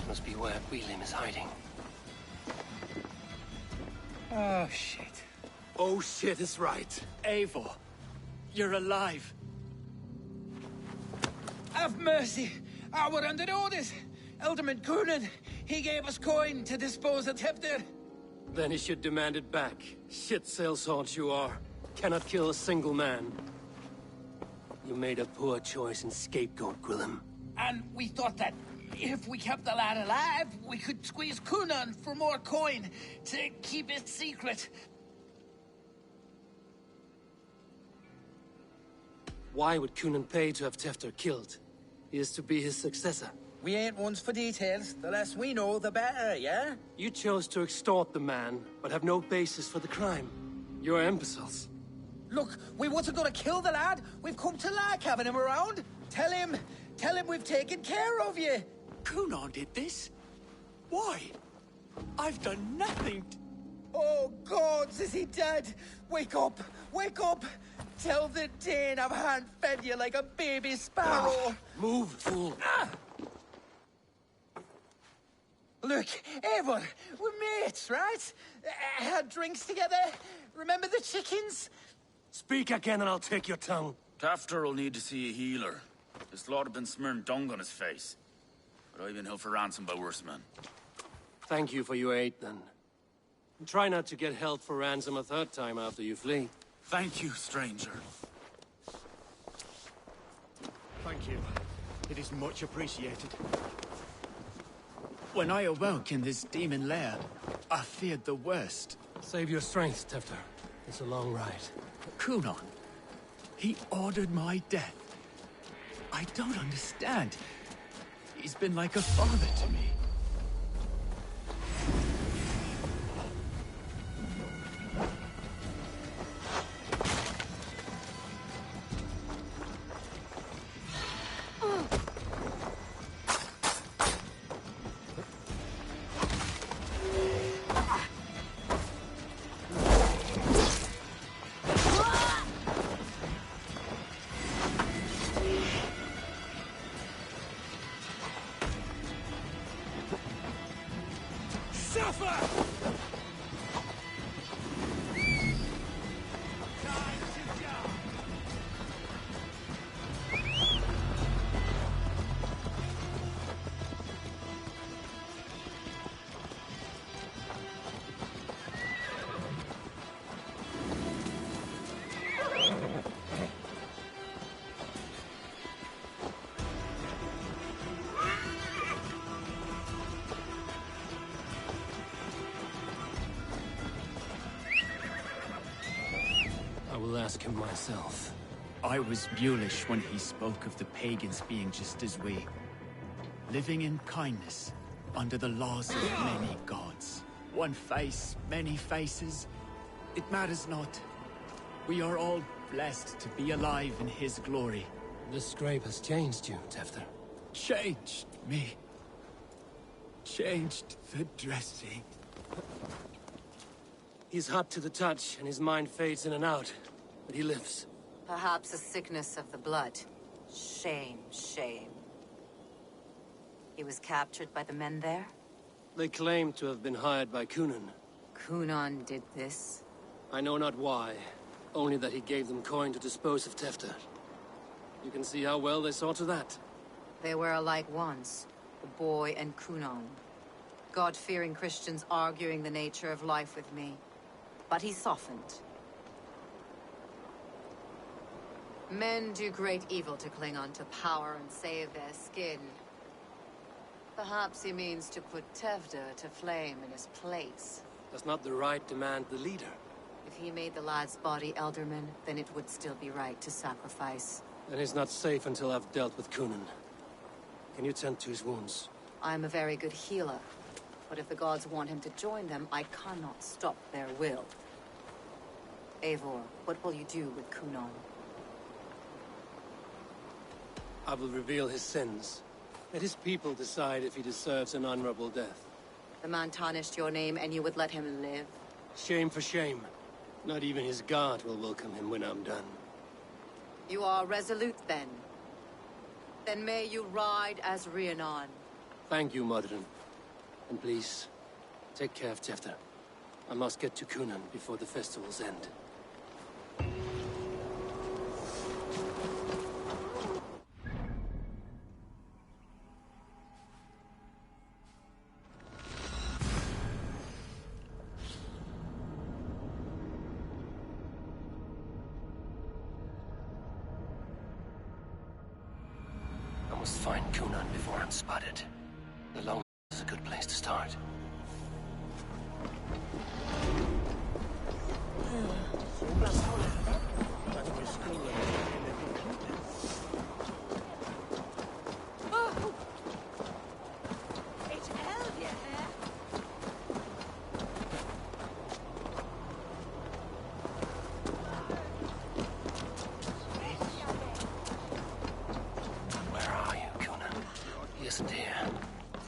Must be where Wheelim is hiding. Oh, shit. Oh, shit is right. Eivor, you're alive. Have mercy. We're under orders. Alderman Coonan, he gave us coin to dispose of Tefter. Then he should demand it back. Shit sellsword you are. Cannot kill a single man. You made a poor choice in scapegoat, Gwillem. And we thought that if we kept the lad alive, we could squeeze Coonan for more coin to keep it secret. Why would Coonan pay to have Tefter killed? He is to be his successor. We ain't ones for details. The less we know, the better, yeah? You chose to extort the man, but have no basis for the crime. You're imbeciles. Look, we wasn't gonna kill the lad. We've come to like having him around. Tell him we've taken care of you. Coonan did this? Why? I've done nothing. Oh, gods, is he dead? Wake up! Wake up! Tell the Dane I've hand-fed you like a baby sparrow. Move, fool. Look, Eivor, we're mates, right? Had drinks together. Remember the chickens? Speak again and I'll take your tongue. Tafter will need to see a healer. This lord have been smearing dung on his face. But I've been held for ransom by worse men. Thank you for your aid, then. Try not to get held for ransom a third time after you flee. Thank you, stranger. Thank you. It is much appreciated. When I awoke in this demon lair, I feared the worst. Save your strength, Tefter. It's a long ride. Kunon. He ordered my death. I don't understand. He's been like a father to me. I will ask him myself. I was mulish when he spoke of the pagans being just as we. Living in kindness, under the laws of many gods. One face, many faces. It matters not. We are all blessed to be alive in his glory. The scrape has changed you, Tefter. Changed me. Changed the dressing. He's hot to the touch, and his mind fades in and out. But he lives. Perhaps a sickness of the blood. Shame, shame. He was captured by the men there? They claim to have been hired by Kunon. Kunon did this? I know not why. Only that he gave them coin to dispose of Tefter. You can see how well they saw to that. They were alike once, the boy and Kunon. God-fearing Christians arguing the nature of life with me. But he softened. Men do great evil to cling on to power and save their skin. Perhaps he means to put Tefter to flame in his place. Does not the right demand the leader? If he made the lad's body Elderman, then it would still be right to sacrifice. Then he's not safe until I've dealt with Kunon. Can you tend to his wounds? I'm a very good healer. But if the gods want him to join them, I cannot stop their will. Eivor, what will you do with Kunon? I will reveal his sins. Let his people decide if he deserves an honorable death. The man tarnished your name and you would let him live? Shame for shame. Not even his guard will welcome him when I'm done. You are resolute then. Then may you ride as Rhiannon. Thank you, Modron. And please, take care of Tefter. I must get to Kunon before the festivals end. I must find Kunon before I'm spotted. The long is a good place to start.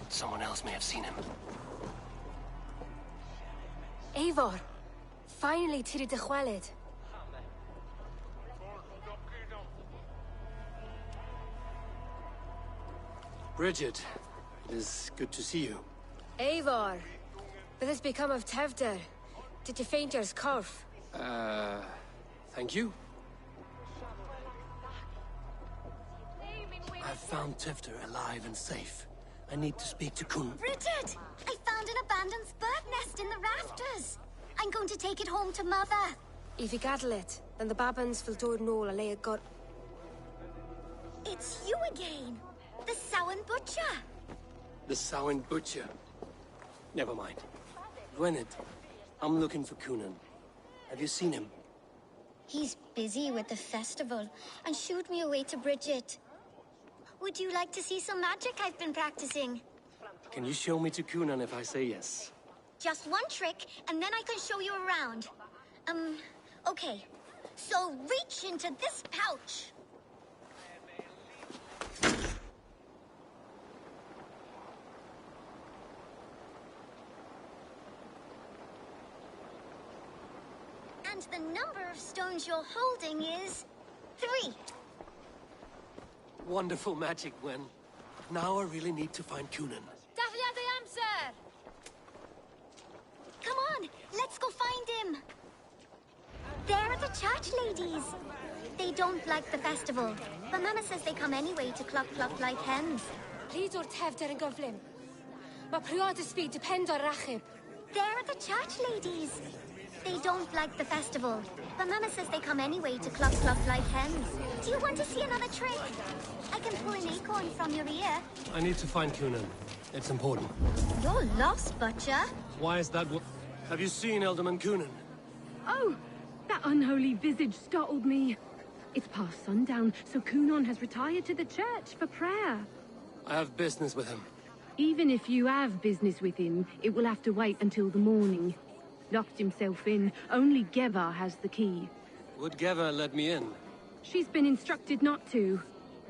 Someone else may have seen him. Eivor! Finally, Tiri de Chwaled. Bridget, it is good to see you. Eivor! What has become of Tefter? Did you faint your scarf? Thank you. I've found Tefter alive and safe. I need to speak to Kun. Bridget! I found an abandoned Brandon's bird nest in the rafters. I'm going to take it home to Mother. If you gadal it, then the babans will do no a lay a god. It's you again. The Samhain Butcher. The Samhain Butcher. Never mind. Gwynedd, I'm looking for Coonan. Have you seen him? He's busy with the festival and shooed me away to Bridget. Would you like to see some magic I've been practicing? Can you show me to Coonan if I say yes? Just one trick, and then I can show you around. Okay. So reach into this pouch. And the number of stones you're holding is 3. Wonderful magic, Gwen. Now I really need to find Coonan. Dathliad the answer! Come on, let's go find him. There are the church ladies. They don't like the festival, but Mama says they come anyway to cluck like hens. Please or tef der yn gyflym. Mae priod ysbryd depend ar rachib. There are the church ladies. They don't like the festival, but Mama says they come anyway to cluck like hens. Do you want to see another trick? I can pull an acorn from your ear. I need to find Coonan. It's important. You're lost, Butcher. Why is that? Have you seen Elderman Coonan? Oh, that unholy visage startled me. It's past sundown, so Coonan has retired to the church for prayer. I have business with him. Even if you have business with him, it will have to wait until the morning. Locked himself in. Only Geva has the key. Would Geva let me in? She's been instructed not to.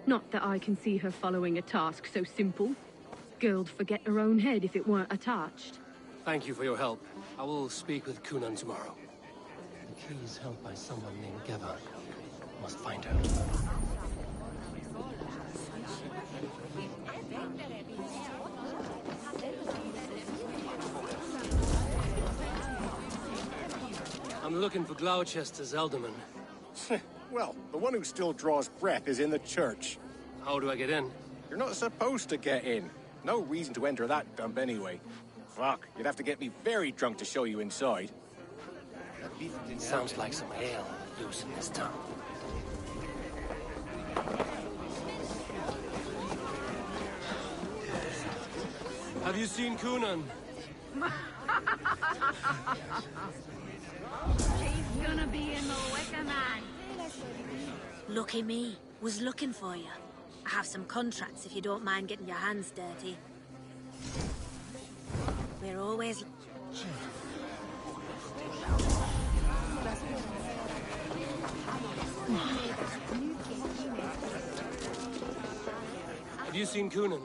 Not that I can see her following a task so simple. Girl'd forget her own head if it weren't attached. Thank you for your help. I will speak with Coonan tomorrow. The key is held by someone named Geva. Must find her. I'm looking for Gloucester's Elderman. Well, the one who still draws breath is in the church. How do I get in? You're not supposed to get in. No reason to enter that dump anyway. Fuck, you'd have to get me very drunk to show you inside. Sounds like some ale loose in this town. Have you seen Coonan? She's gonna be in the Wicker Man. Lucky me. Was looking for you. I have some contracts if you don't mind getting your hands dirty. We're always... Have you seen Coonan?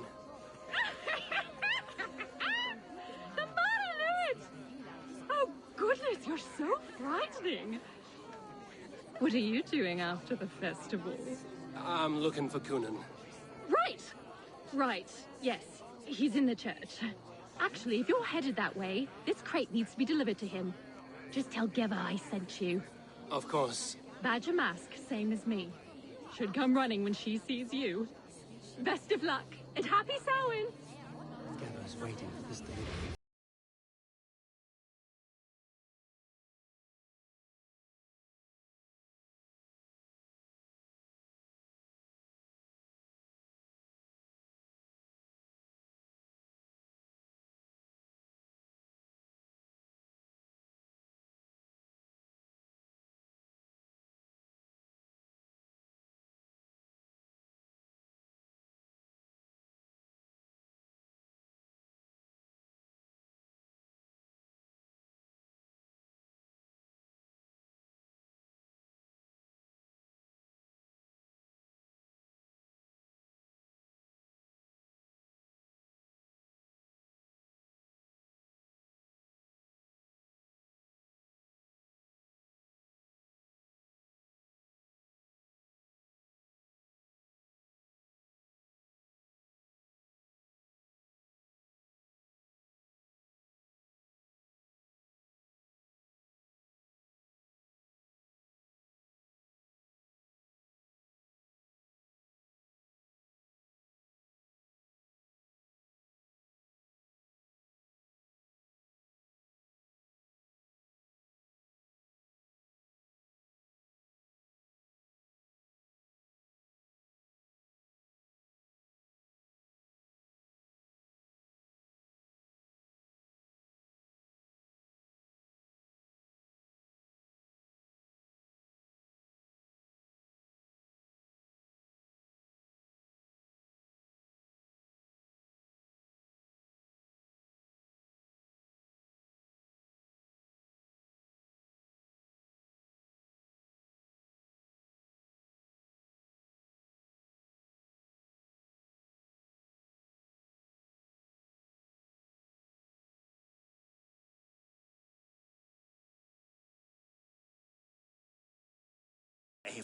Oh, goodness, you're so frightening. What are you doing after the festival? I'm looking for Coonan. Right. Yes, he's in the church. Actually, if you're headed that way, this crate needs to be delivered to him. Just tell Geva I sent you. Of course. Badger mask, same as me. Should come running when she sees you. Best of luck, and happy Samhain! Geva's waiting for this delivery.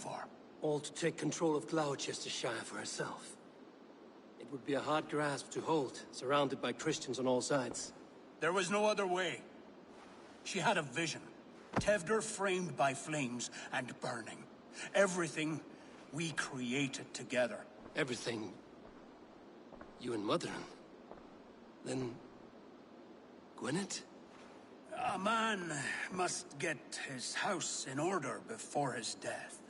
Eivor? All to take control of Gloucestershire for herself. It would be a hard grasp to hold, surrounded by Christians on all sides. There was no other way. She had a vision. Tevder framed by flames and burning. Everything we created together. Everything... you and Mother'in. Then... Gwynedd? A man must get his house in order before his death.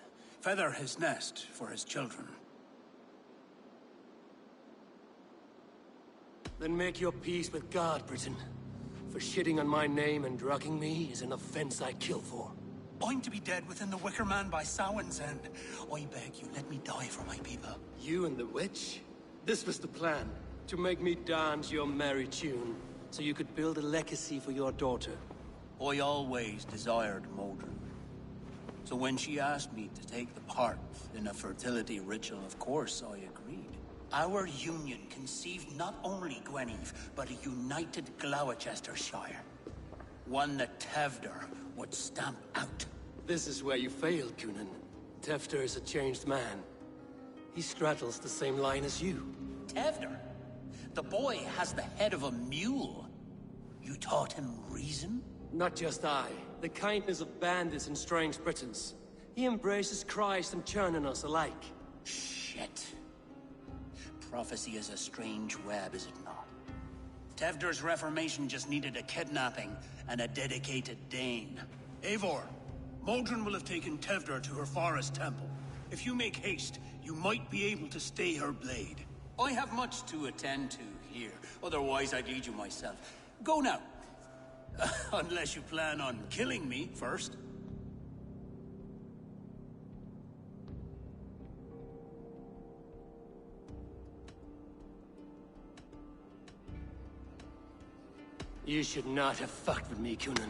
Feather his nest for his children. Then make your peace with God, Britain. For shitting on my name and drugging me is an offense I kill for. I'm to be dead within the Wicker Man by Samhain's end. I beg you, let me die for my people. You and the witch? This was the plan. To make me dance your merry tune, so you could build a legacy for your daughter. I always desired Modron. So when she asked me to take the part in a fertility ritual, of course I agreed. Our union conceived not only Gweneve, but a united Gloucestershire. One that Tevder would stamp out. This is where you failed, Cunan. Tevder is a changed man. He straddles the same line as you. Tevder? The boy has the head of a mule. You taught him reason? Not just I. The kindness of bandits and strange Britons. He embraces Christ and churning us alike. Shit. Prophecy is a strange web, is it not? Tevder's reformation just needed a kidnapping and a dedicated Dane. Eivor, Modron will have taken Tevder to her forest temple. If you make haste, you might be able to stay her blade. I have much to attend to here. Otherwise, I'd lead you myself. Go now. Unless you plan on killing me first. You should not have fucked with me, Cunan.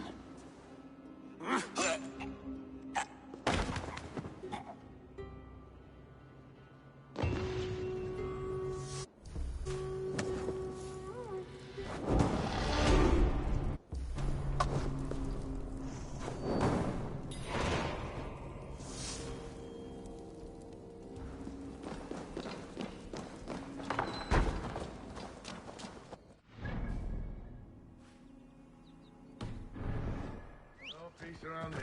Around here.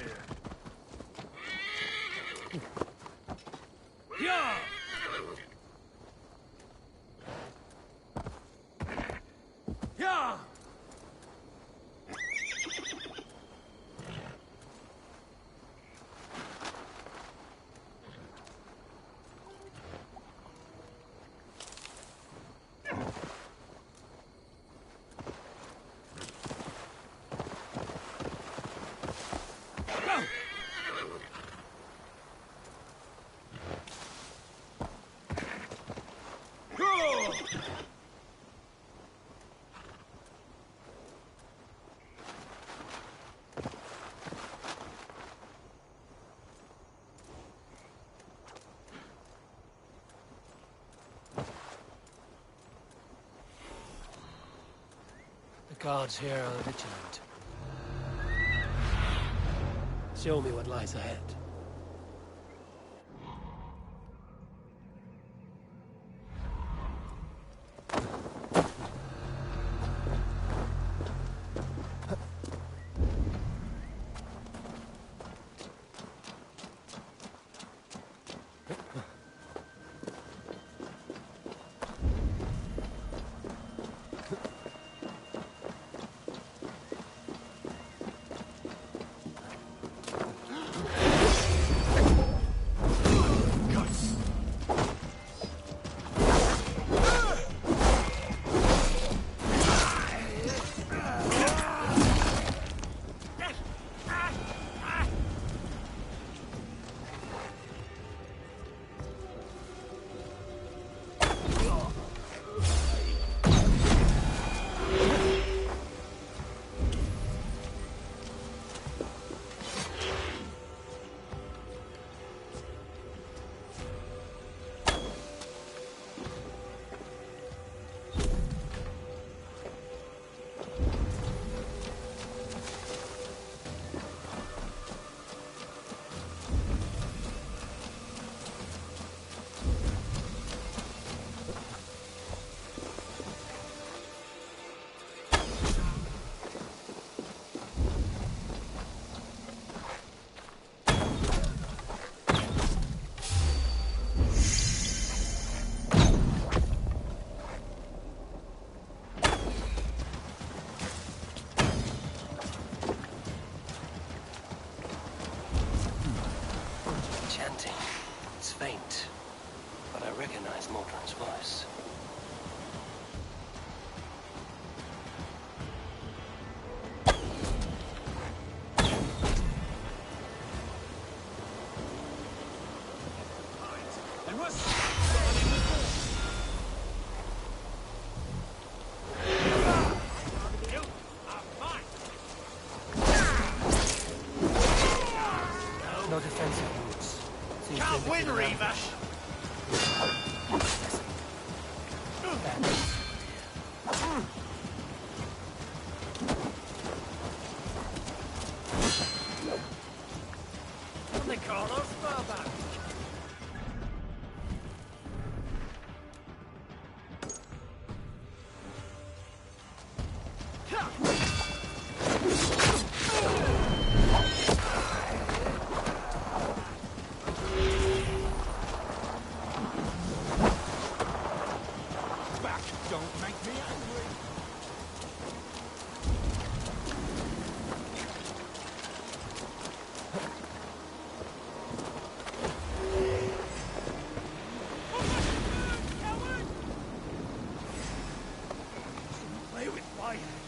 Yeah! Yeah! The guards here are vigilant. Show me what lies ahead. die.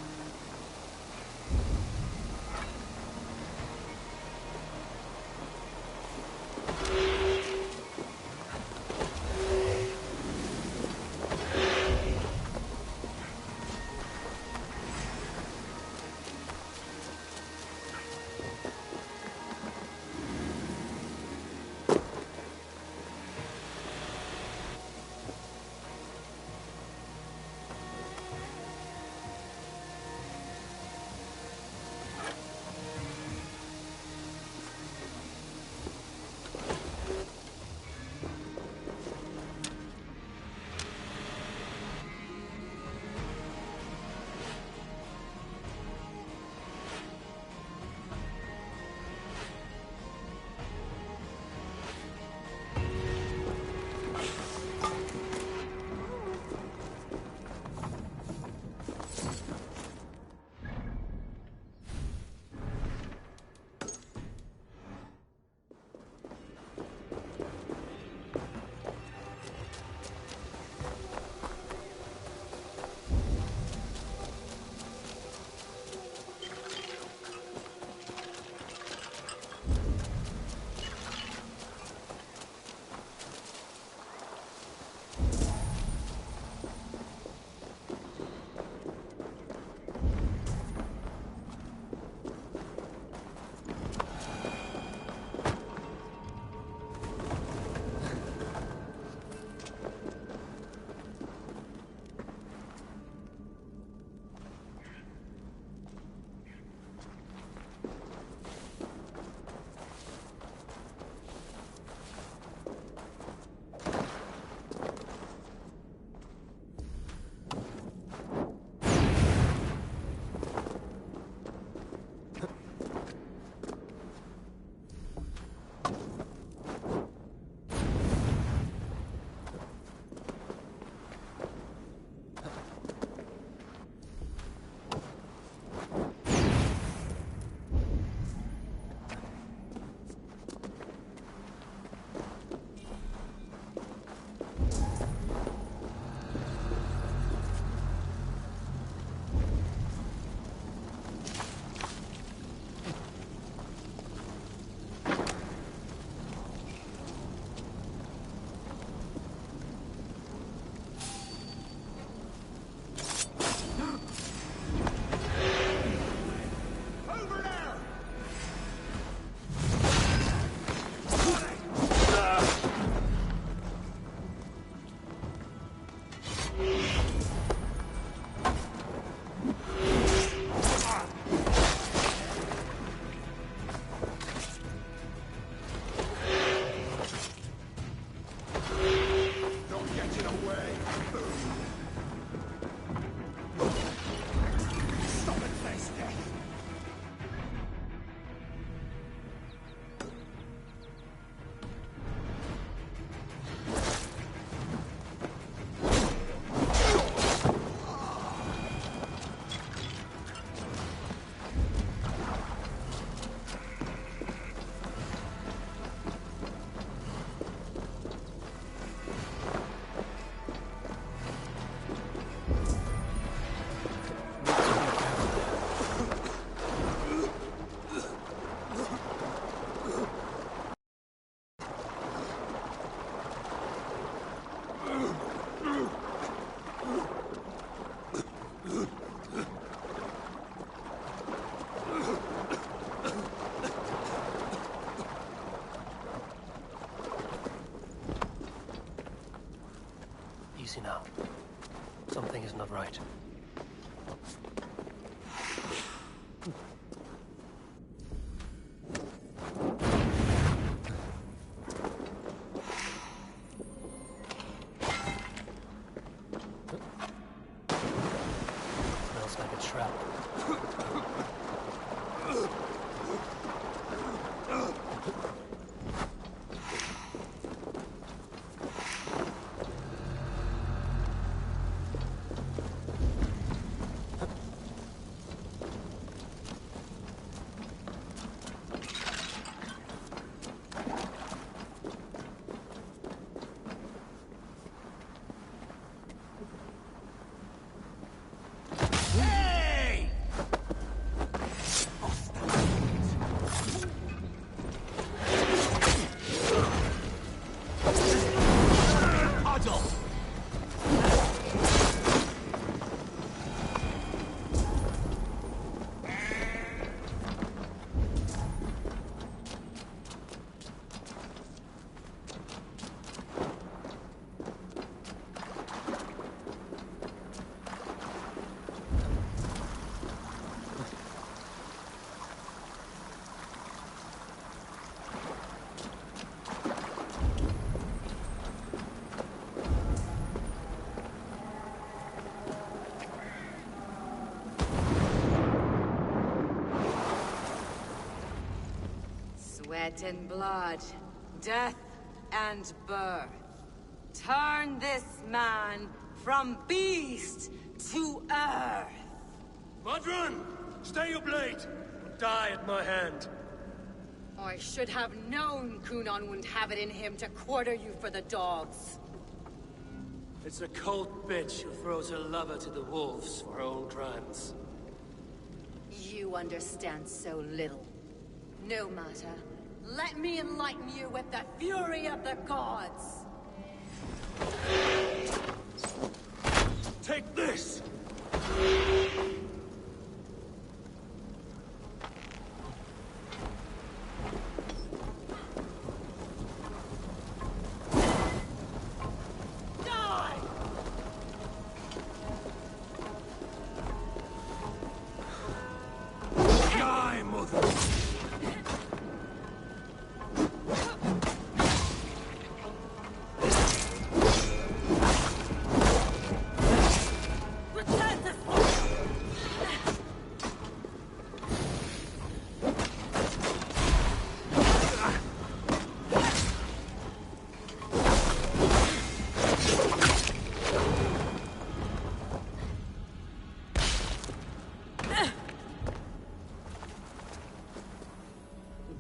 Easy now. Something is not right. Smells like a trap. Hey! Sweat and blood, death and birth. Turn this man from beast to earth. Modron! Stay your blade! Or die at my hand. I should have known Kunon wouldn't have it in him to quarter you for the dogs. It's a cold bitch who throws her lover to the wolves for her own crimes. You understand so little. No matter. Let me enlighten you with the fury of the gods! Take this!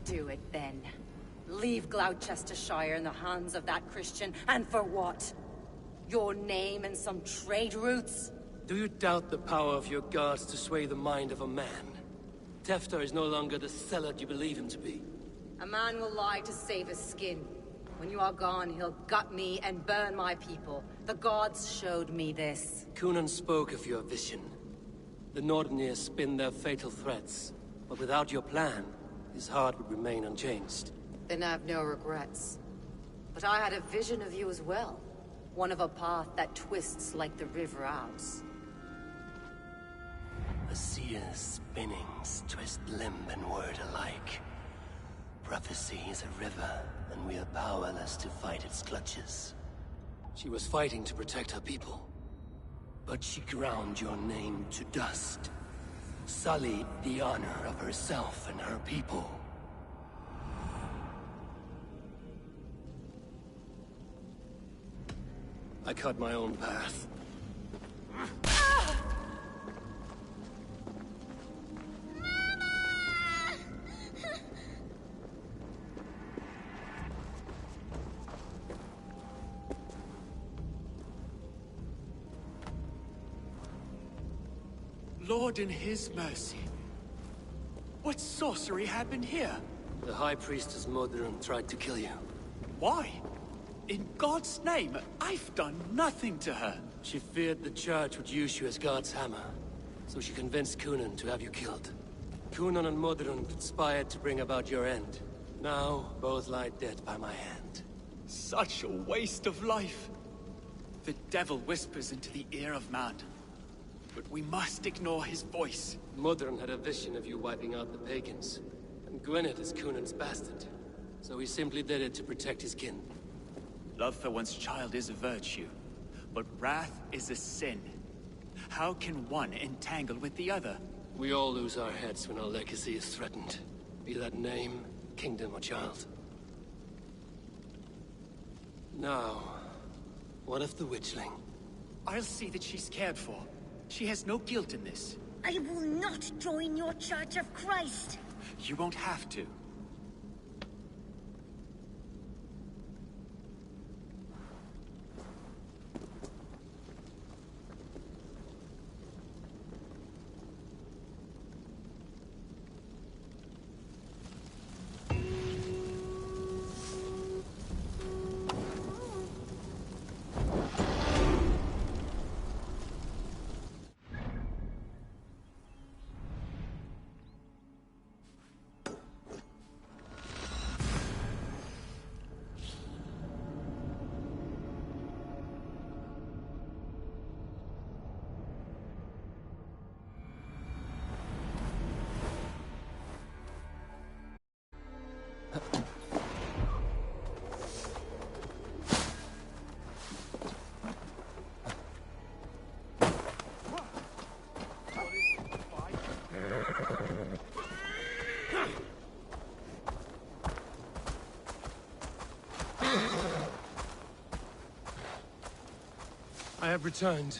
Do it then. Leave Gloucestershire in the hands of that Christian, and for what? Your name and some trade routes? Do you doubt the power of your gods to sway the mind of a man? Tefter is no longer the zealot you believe him to be. A man will lie to save his skin. When you are gone, he'll gut me and burn my people. The gods showed me this. Kunan spoke of your vision. The Nordenir spin their fatal threats, but without your plan, his heart would remain unchanged. Then I have no regrets. But I had a vision of you as well. One of a path that twists like the river Ouse. A seer's spinnings twist limb and word alike. Prophecy is a river, and we are powerless to fight its clutches. She was fighting to protect her people, but she ground your name to dust. Sullied the honor of herself and her people. I cut my own path. Lord in his mercy. What sorcery happened here? The High Priestess Modron tried to kill you. Why? In God's name, I've done nothing to her. She feared the Church would use you as God's hammer, so she convinced Kunan to have you killed. Kunan and Modron conspired to bring about your end. Now, both lie dead by my hand. Such a waste of life. The devil whispers into the ear of man. But we must ignore his voice. Modron had a vision of you wiping out the pagans. And Gwynedd is Kunan's bastard. So he simply did it to protect his kin. Love for one's child is a virtue, but wrath is a sin. How can one entangle with the other? We all lose our heads when our legacy is threatened. Be that name, kingdom, or child. Now, what of the witchling? I'll see that she's cared for. She has no guilt in this. I will not join your Church of Christ. You won't have to. have returned.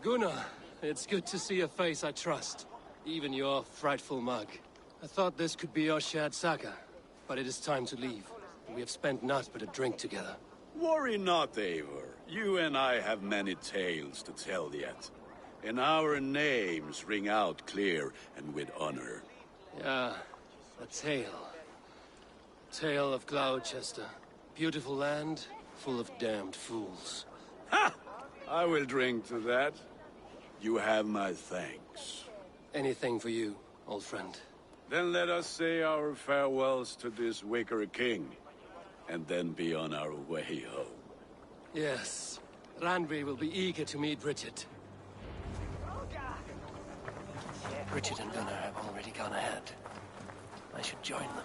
Gunnar, it's good to see a face I trust. Even your frightful mug. I thought this could be our shared saga, but it is time to leave. We have spent naught but a drink together. Worry not, Eivor. You and I have many tales to tell yet. And our names ring out clear and with honor. Yeah, a tale. Tale of Gloucester. Beautiful land, full of damned fools. Ha! I will drink to that. You have my thanks. Anything for you, old friend. Then let us say our farewells to this wicker king, and then be on our way home. Yes, Randvi will be eager to meet Richard. Richard and Gunnar have already gone ahead. I should join them.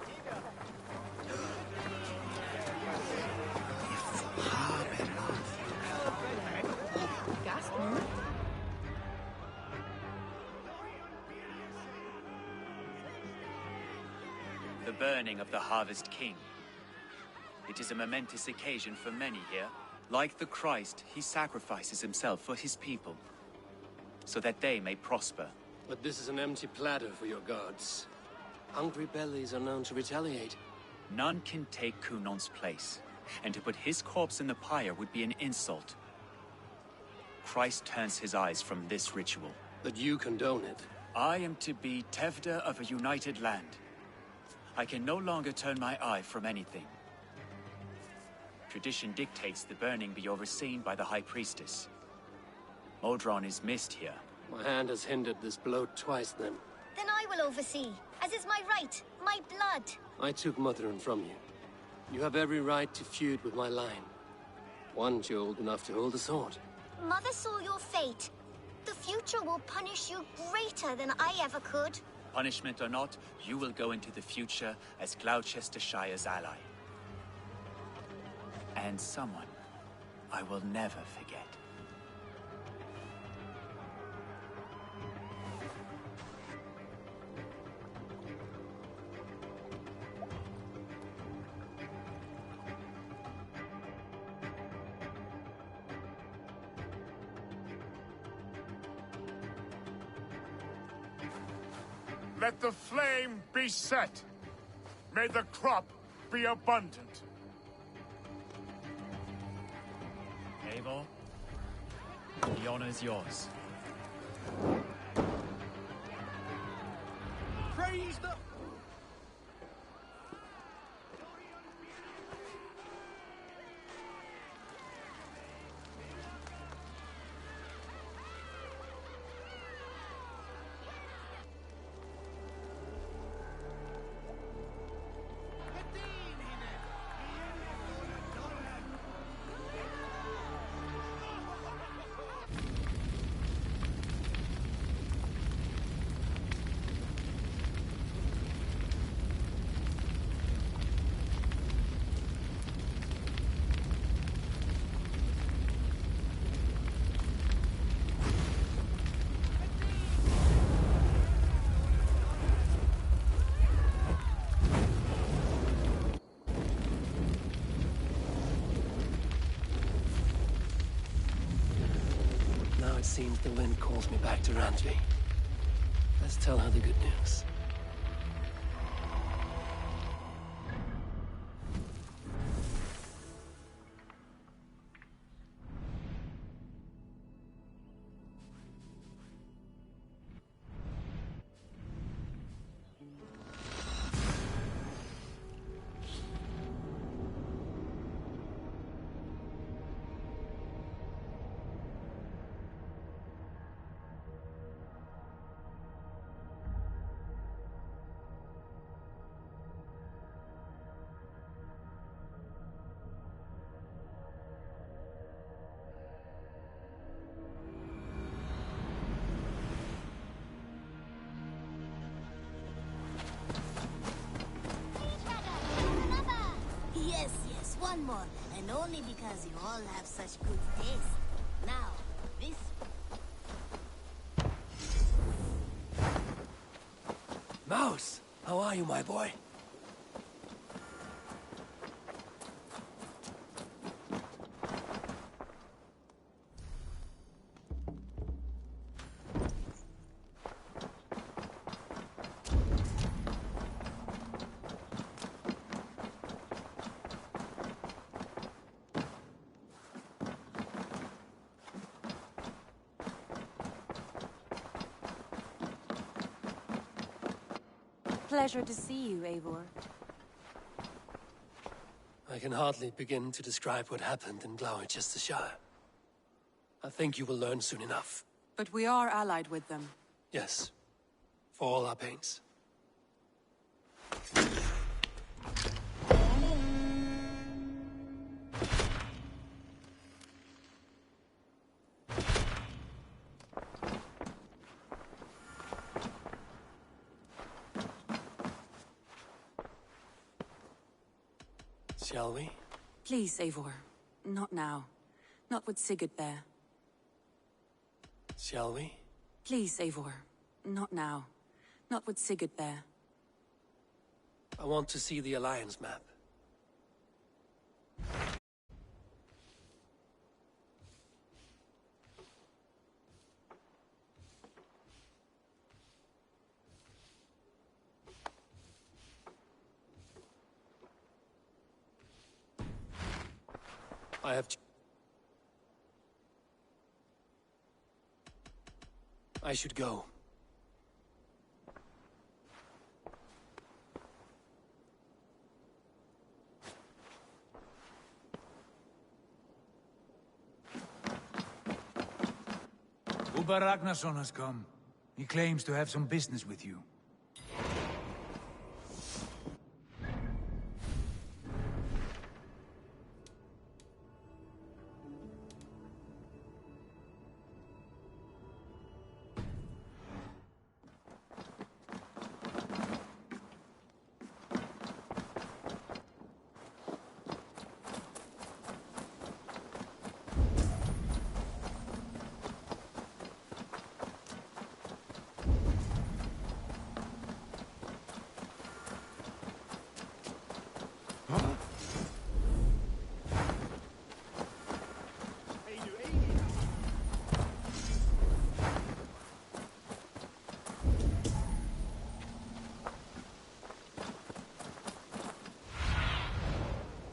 The burning of the Harvest King. It is a momentous occasion for many here. Like the Christ, he sacrifices himself for his people, so that they may prosper. But this is an empty platter for your gods. Hungry bellies are known to retaliate. None can take Kunon's place, and to put his corpse in the pyre would be an insult. Christ turns his eyes from this ritual. But you condone it. I am to be Tevda of a united land. I can no longer turn my eye from anything. Tradition dictates the burning be overseen by the High Priestess. Modron is missed here. My hand has hindered this blow twice then. Then I will oversee, as is my right, my blood. I took Motherun from you. You have every right to feud with my line. Once you're old enough to hold a sword. Mother saw your fate. The future will punish you greater than I ever could. Punishment or not, you will go into the future as Gloucestershire's ally. And someone I will never forget. Let the flame be set. May the crop be abundant. Eivor, the honor is yours. Praise the... It seems the wind calls me back to Randvi. Let's tell her the good news. anymore, and only because you all have such good taste. Now, this... Mouse! How are you, my boy? Pleasure to see you, Eivor. I can hardly begin to describe what happened in Gloucestershire. I think you will learn soon enough. But we are allied with them. Yes. For all our pains. Shall we? Please, Eivor. Not now. Not with Sigurd there. Shall we? Please, Eivor. Not now. Not with Sigurd there. I want to see the Alliance map. I should go. Uber Ragnarsson has come. He claims to have some business with you.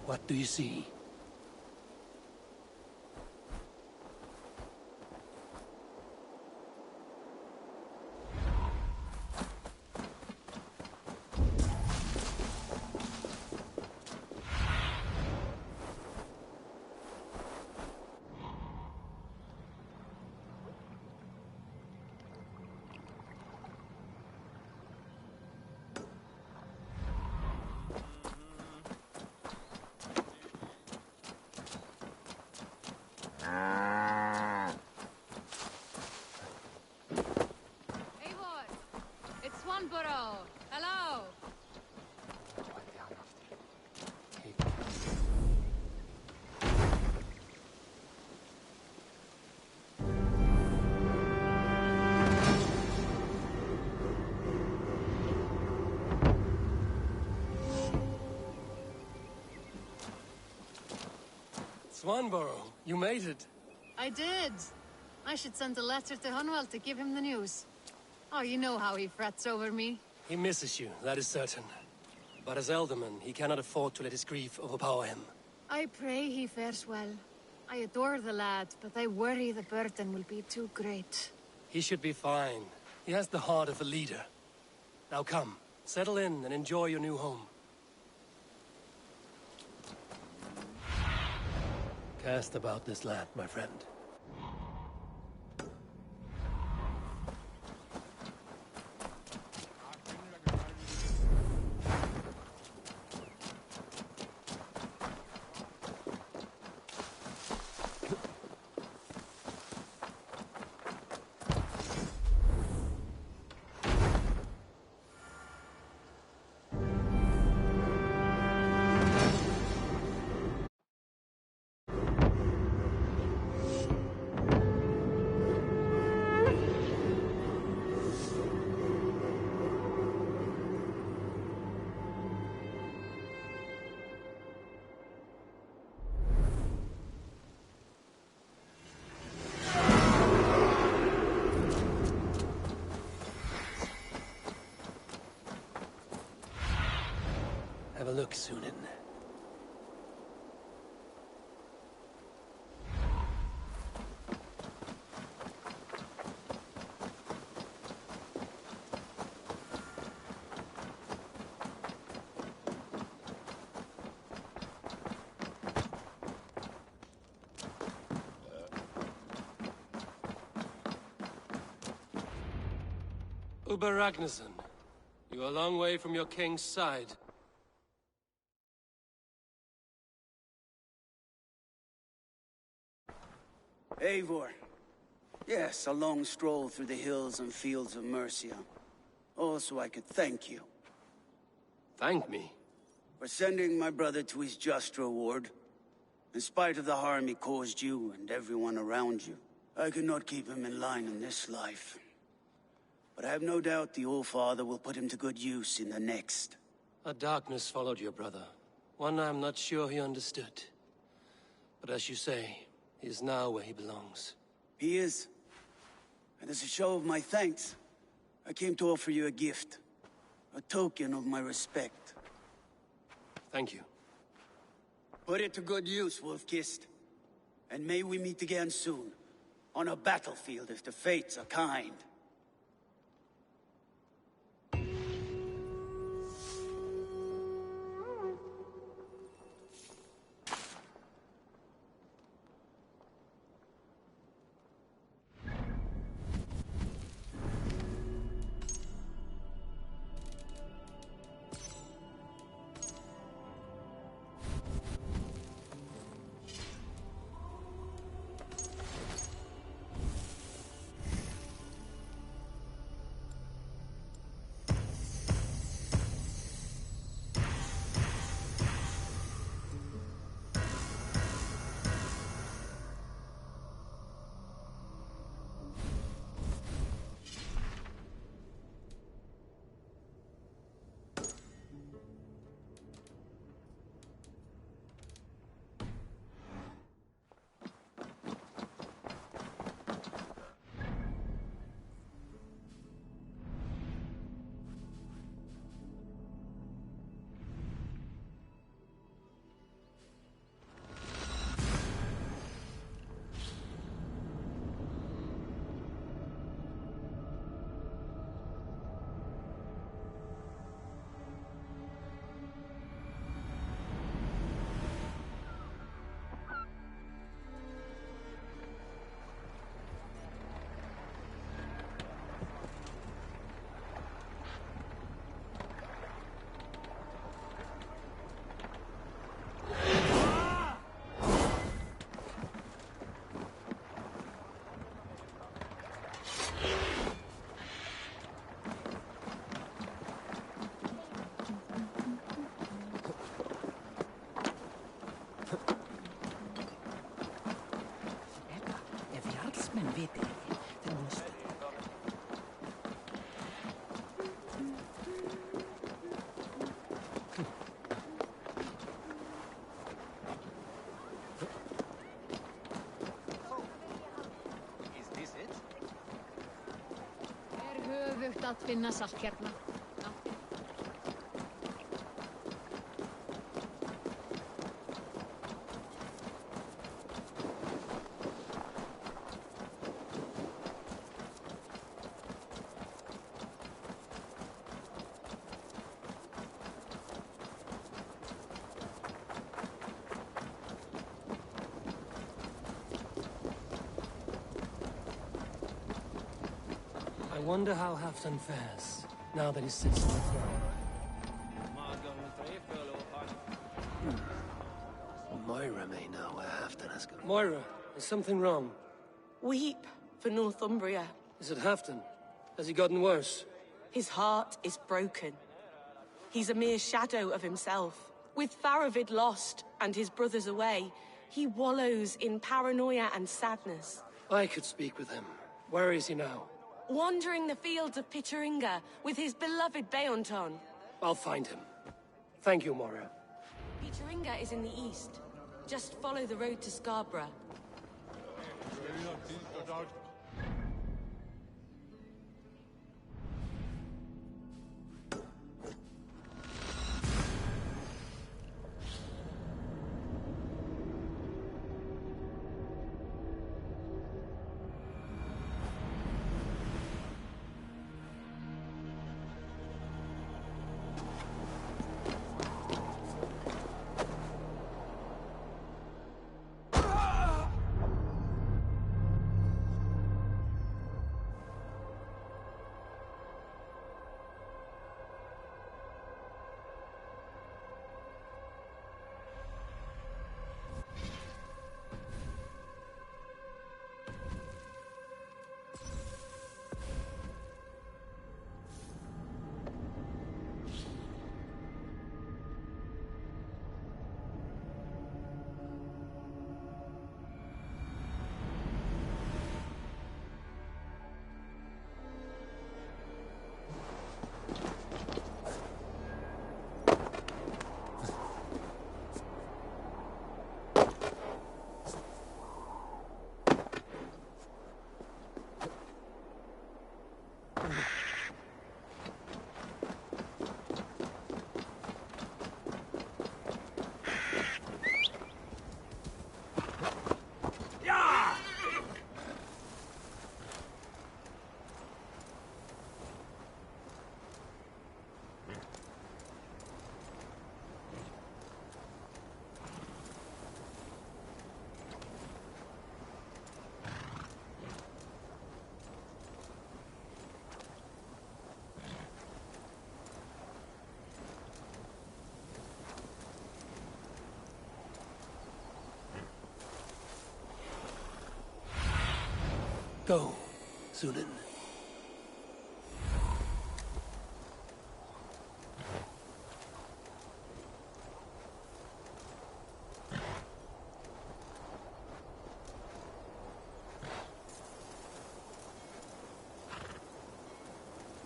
What do you see? Hello! Swanborough, you made it. I did. I should send a letter to Hunwell to give him the news. Oh, you know how he frets over me. He misses you, that is certain. But as Elderman, he cannot afford to let his grief overpower him. I pray he fares well. I adore the lad, but I worry the burden will be too great. He should be fine. He has the heart of a leader. Now come, settle in and enjoy your new home. Cast about this land, my friend. look, Sunan. Uber Ragnarsson, you're a long way from your king's side. Eivor. Yes, a long stroll through the hills and fields of Mercia. Also, I could thank you. Thank me? For sending my brother to his just reward. In spite of the harm he caused you and everyone around you, I could not keep him in line in this life. But I have no doubt the All-Father will put him to good use in the next. A darkness followed your brother. One I'm not sure he understood. But as you say, he is now where he belongs. He is. And as a show of my thanks, I came to offer you a gift. A token of my respect. Thank you. Put it to good use, Wolf-Kissed. And may we meet again soon. On a battlefield if the fates are kind. Að finna saltkjarna. I wonder how Halfdan fares, now that he sits on the throne. Moira may know where Halfdan has gone. Moira, is something wrong? Weep for Northumbria. Is it Halfdan? Has he gotten worse? His heart is broken. He's a mere shadow of himself. With Faravid lost and his brothers away, he wallows in paranoia and sadness. I could speak with him. Where is he now? Wandering the fields of Pittaringa with his beloved Beonton. I'll find him. Thank you, Moira. Pittaringa is in the east. Just follow the road to Scarborough. Go, Sunan.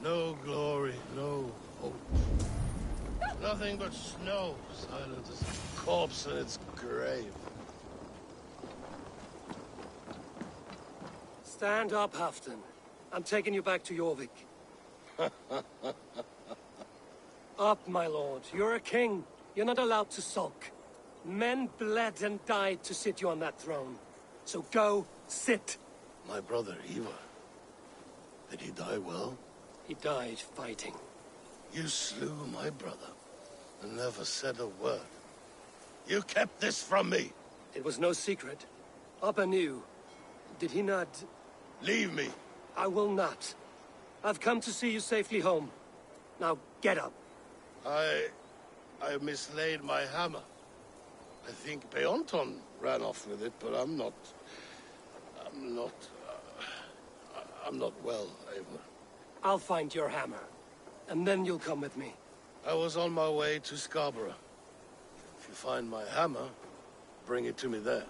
No glory, no hope. Nothing but snow, silent as a corpse in its grave. Stand up, Halfdan. I'm taking you back to Jorvik. Up, my lord. You're a king. You're not allowed to sulk. Men bled and died to sit you on that throne. So go, sit. My brother, Ivar. Did he die well? He died fighting. You slew my brother and never said a word. You kept this from me. It was no secret. Appa knew. Did he not... Leave me. I will not. I've come to see you safely home. Now, get up. I mislaid my hammer. I think Beonton ran off with it, but I'm not well, Eivor. I'll find your hammer, and then you'll come with me. I was on my way to Scarborough. If you find my hammer, bring it to me there.